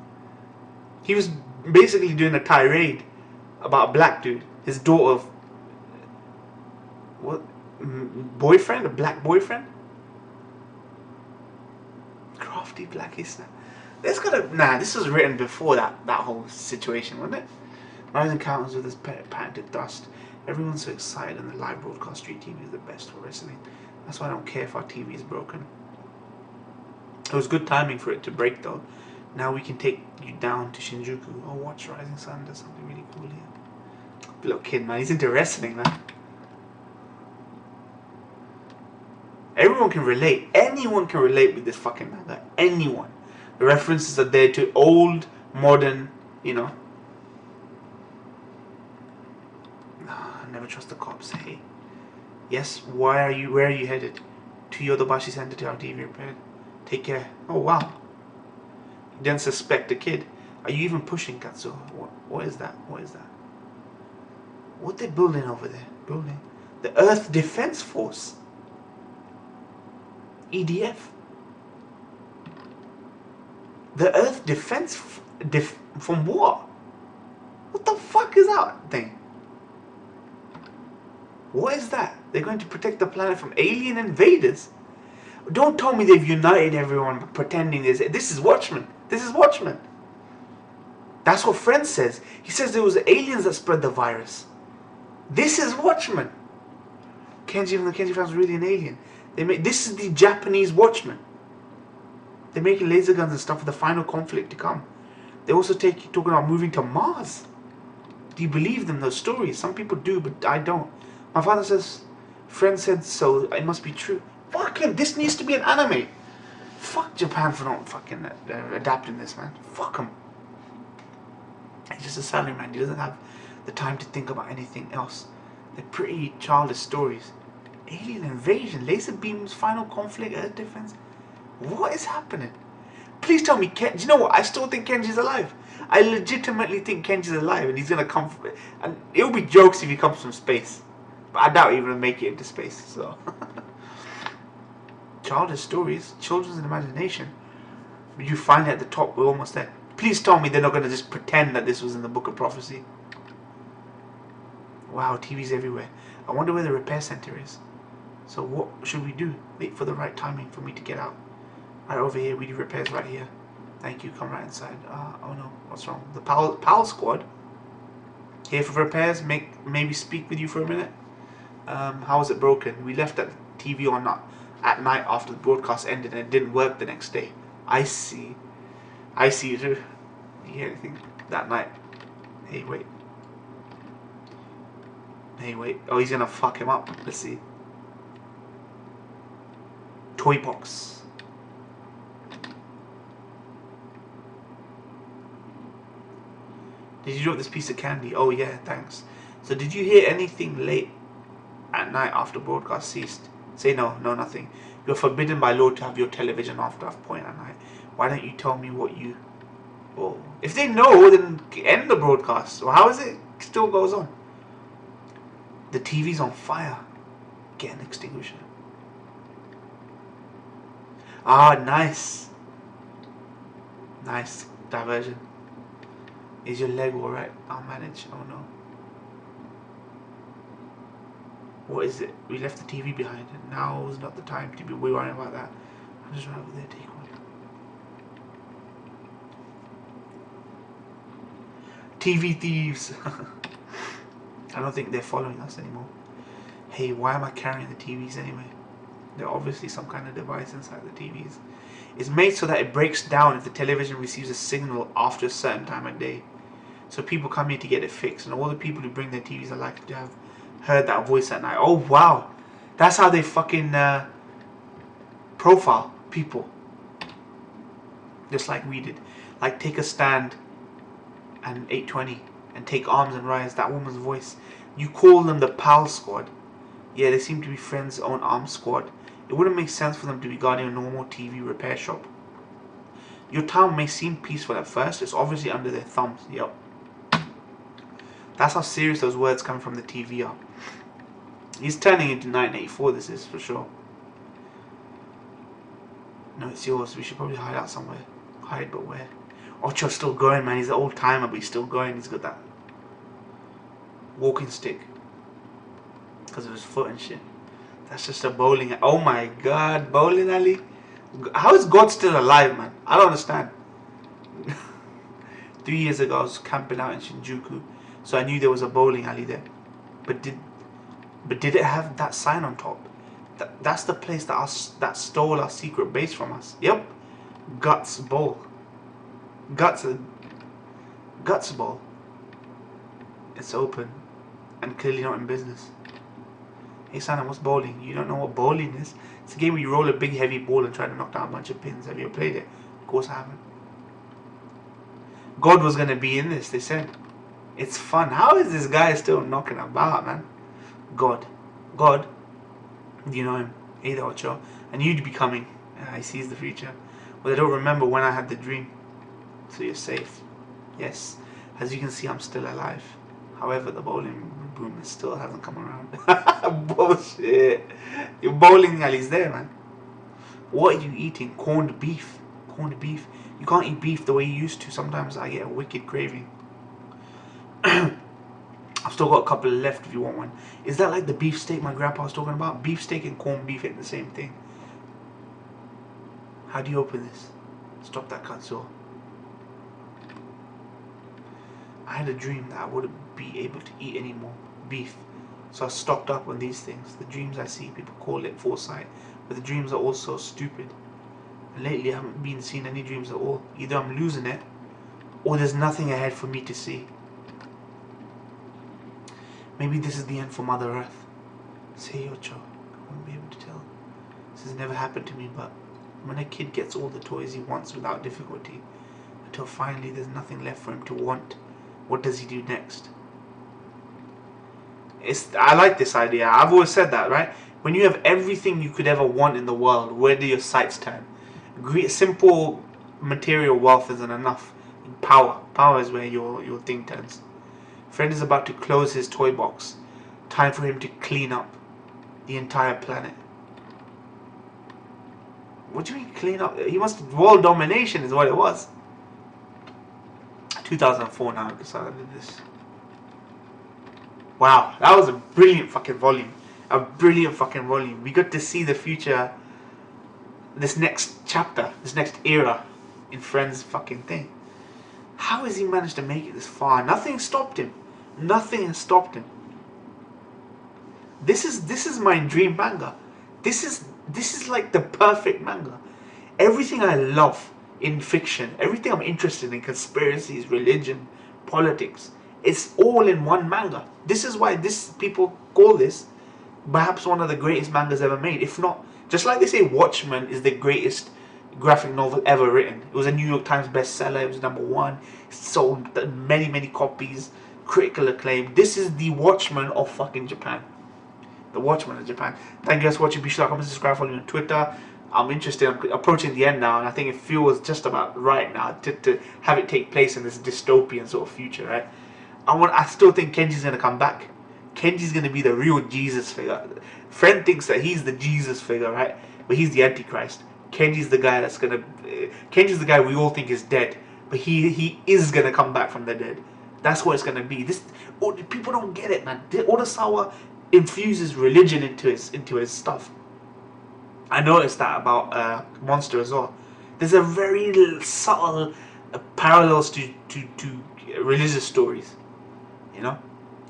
He was basically doing a tirade about a black dude. His daughter... What? Boyfriend? A black boyfriend? Crafty Blackie snap. There's gotta... Nah, this was written before that whole situation, wasn't it? Rising counters with this patented dust. Everyone's so excited, and the live broadcast street TV is the best for wrestling. That's why I don't care if our TV is broken. It was good timing for it to break though. Now we can take you down to Shinjuku. Oh, watch Rising Sun. There's something really cool here. Little kid, man. He's into wrestling, man. Everyone can relate. Anyone can relate with this fucking manga. Anyone. The references are there to old, modern, you know. Never trust the cops. Hey. Yes, where are you headed? To Yodobashi Center to have TV repaired. Take care. Oh, wow. You didn't suspect the kid. Are you even pushing, Katsuo? What is that? What is that? What they building over there? Building? The Earth Defense Force. EDF. The Earth Defense... from what? What the fuck is that thing? What is that? They're going to protect the planet from alien invaders? Don't tell me they've united everyone pretending this is Watchmen. This is Watchmen. That's what Friend says. He says there was aliens that spread the virus. This is Watchmen. Kenji from the Kenji fans really an alien. This is the Japanese Watchmen. They're making laser guns and stuff for the final conflict to come. They also talking about moving to Mars. Do you believe them, those stories? Some people do, but I don't. My father says, Friend said so, it must be true. Fucking, this needs to be an anime. Fuck Japan for not fucking adapting this, man. Fuck him. He's just a salaryman. He doesn't have the time to think about anything else. They're pretty childish stories. Alien invasion, laser beams, final conflict, Earth defense. What is happening? Please tell me, do you know what? I still think Kenji's alive. I legitimately think Kenji's alive, and he's gonna come. And it'll be jokes if he comes from space, but I doubt he's gonna make it into space. So, childish stories, children's imagination. You find it at the top. We're almost there. Please tell me they're not gonna just pretend that this was in the Book of Prophecy. Wow, TV's everywhere. I wonder where the repair center is. So what should we do? Wait for the right timing for me to get out. Right over here, we do repairs right here. Thank you, come right inside. Oh no, what's wrong? The PAL squad. Here for repairs, maybe speak with you for a minute. How was it broken? We left that TV on at night after the broadcast ended and it didn't work the next day. I see. I see you too. You hear anything that night? Hey, wait. Hey, wait. Oh, he's gonna fuck him up. Let's see. Toy box. Did you drop this piece of candy? Oh yeah, thanks. So did you hear anything late at night after broadcast ceased? Say no, nothing. You're forbidden by law to have your television off at that point at night. Why don't you tell me what you... Oh, if they know, then end the broadcast. Or how is it still goes on? The TV's on fire. Get an extinguisher. Ah, nice. Nice diversion. Is your leg alright? I'll manage. Oh no. What is it? We left the TV behind. Now is not the time to be worrying about that. I'll just run over there, take one. TV thieves. I don't think they're following us anymore. Hey, why am I carrying the TVs anyway? There's obviously some kind of device inside the TVs. It's made so that it breaks down if the television receives a signal after a certain time of day. So people come here to get it fixed, and all the people who bring their TVs are likely to have heard that voice at night. Oh wow, that's how they fucking profile people. Just like we did. Like take a stand and 820 and take arms and rise. That woman's voice. You call them the PAL squad. Yeah, they seem to be Friends' own arms squad. It wouldn't make sense for them to be guarding a normal TV repair shop. Your town may seem peaceful at first. It's obviously under their thumbs. Yep. That's how serious those words coming from the TV are. He's turning into 1984, this is for sure. No, it's yours. We should probably hide out somewhere. Hide, but where? Ocho's still going, man. He's an old timer, but he's still going. He's got that walking stick. Because of his foot and shit. That's just a bowling. Oh my god, bowling alley. How is God still alive, man? I don't understand. 3 years ago, I was camping out in Shinjuku. so I knew there was a bowling alley there. But did it have that sign on top? That's the place that stole our secret base from us. Yep, Guts Bowl. Guts Bowl. It's open and clearly not in business. Hey Santa, what's bowling? You don't know what bowling is? It's a game where you roll a big heavy ball and try to knock down a bunch of pins. Have you ever played it? Of course I haven't. God was gonna be in this, they said. It's fun. How is this guy still knocking about, man? God. Do you know him? Hey there, Ocho. I knew you'd be coming. He sees the future. But I don't remember when I had the dream. So you're safe. Yes. As you can see, I'm still alive. However, the bowling boom still hasn't come around. Bullshit. Your bowling alley's there, man. What are you eating? Corned beef. Corned beef. You can't eat beef the way you used to. Sometimes I get a wicked craving. I've still got a couple left if you want one. Is that like the beef steak my grandpa was talking about? Beef steak and corned beef ain't the same thing. How do you open this? Stop that katsuo. I had a dream that I wouldn't be able to eat any more beef. So I stocked up on these things. The dreams I see, people call it foresight. But the dreams are also stupid. And lately I haven't been seeing any dreams at all. Either I'm losing it, or there's nothing ahead for me to see. Maybe this is the end for Mother Earth. Say Yocho, I won't be able to tell. This has never happened to me, but when a kid gets all the toys he wants without difficulty, until finally there's nothing left for him to want, what does he do next? I like this idea. I've always said that, right? When you have everything you could ever want in the world, where do your sights turn? Simple material wealth isn't enough. Power is where your thing turns. Friend is about to close his toy box. Time for him to clean up the entire planet. What do you mean clean up? He wants world domination is what it was. 2004 now because I did this. Wow, that was a brilliant fucking volume. A brilliant fucking volume. We got to see the future, this next chapter, this next era in Friend's fucking thing. How has he managed to make it this far? Nothing stopped him. Nothing has stopped him. This is my dream manga. This is like the perfect manga. Everything I love in fiction, everything I'm interested in, conspiracies, religion, politics, it's all in one manga. This is why people call this perhaps one of the greatest mangas ever made. If not, just like they say Watchmen is the greatest graphic novel ever written. It was a New York Times bestseller. It was #1. It sold many copies. Critical acclaim. This is the Watchmen of fucking Japan. The Watchmen of Japan. Thank you guys for watching. Be sure to comment, subscribe, follow me on Twitter. I'm interested. I'm approaching the end now, and I think it feels just about right now to have it take place in this dystopian sort of future, right? I still think Kenji's gonna come back. Kenji's gonna be the real Jesus figure. Friend thinks that he's the Jesus figure, right? But he's the Antichrist. Kenji's the guy that's gonna. Kenji's the guy we all think is dead, but he is gonna come back from the dead. That's what it's gonna be. People don't get it, man. Odasawa infuses religion into his stuff. I noticed that about Monster as well. There's a very subtle parallels to religious stories, you know.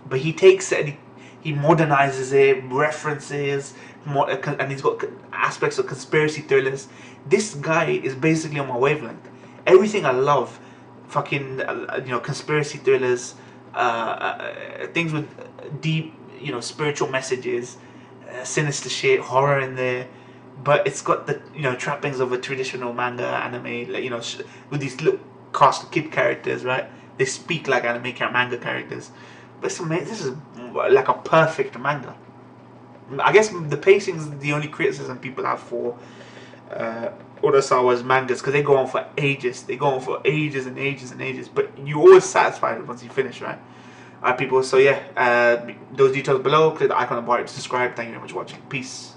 But he takes it and he modernizes it, references, and he's got aspects of conspiracy thrillers. This guy is basically on my wavelength. Everything I love, fucking conspiracy thrillers, things with deep spiritual messages, sinister shit, horror in there. But it's got the trappings of a traditional manga anime, like, with these little cast of kid characters, right? They speak like anime manga characters. But this is like a perfect manga. I guess the pacing is the only criticism people have for Urasawa's mangas, because they go on for ages. They go on for ages and ages and ages. But you're always satisfied once you finish, right? Alright, people. So yeah, those details below. Click the icon on the bar to subscribe. Thank you very much for watching. Peace.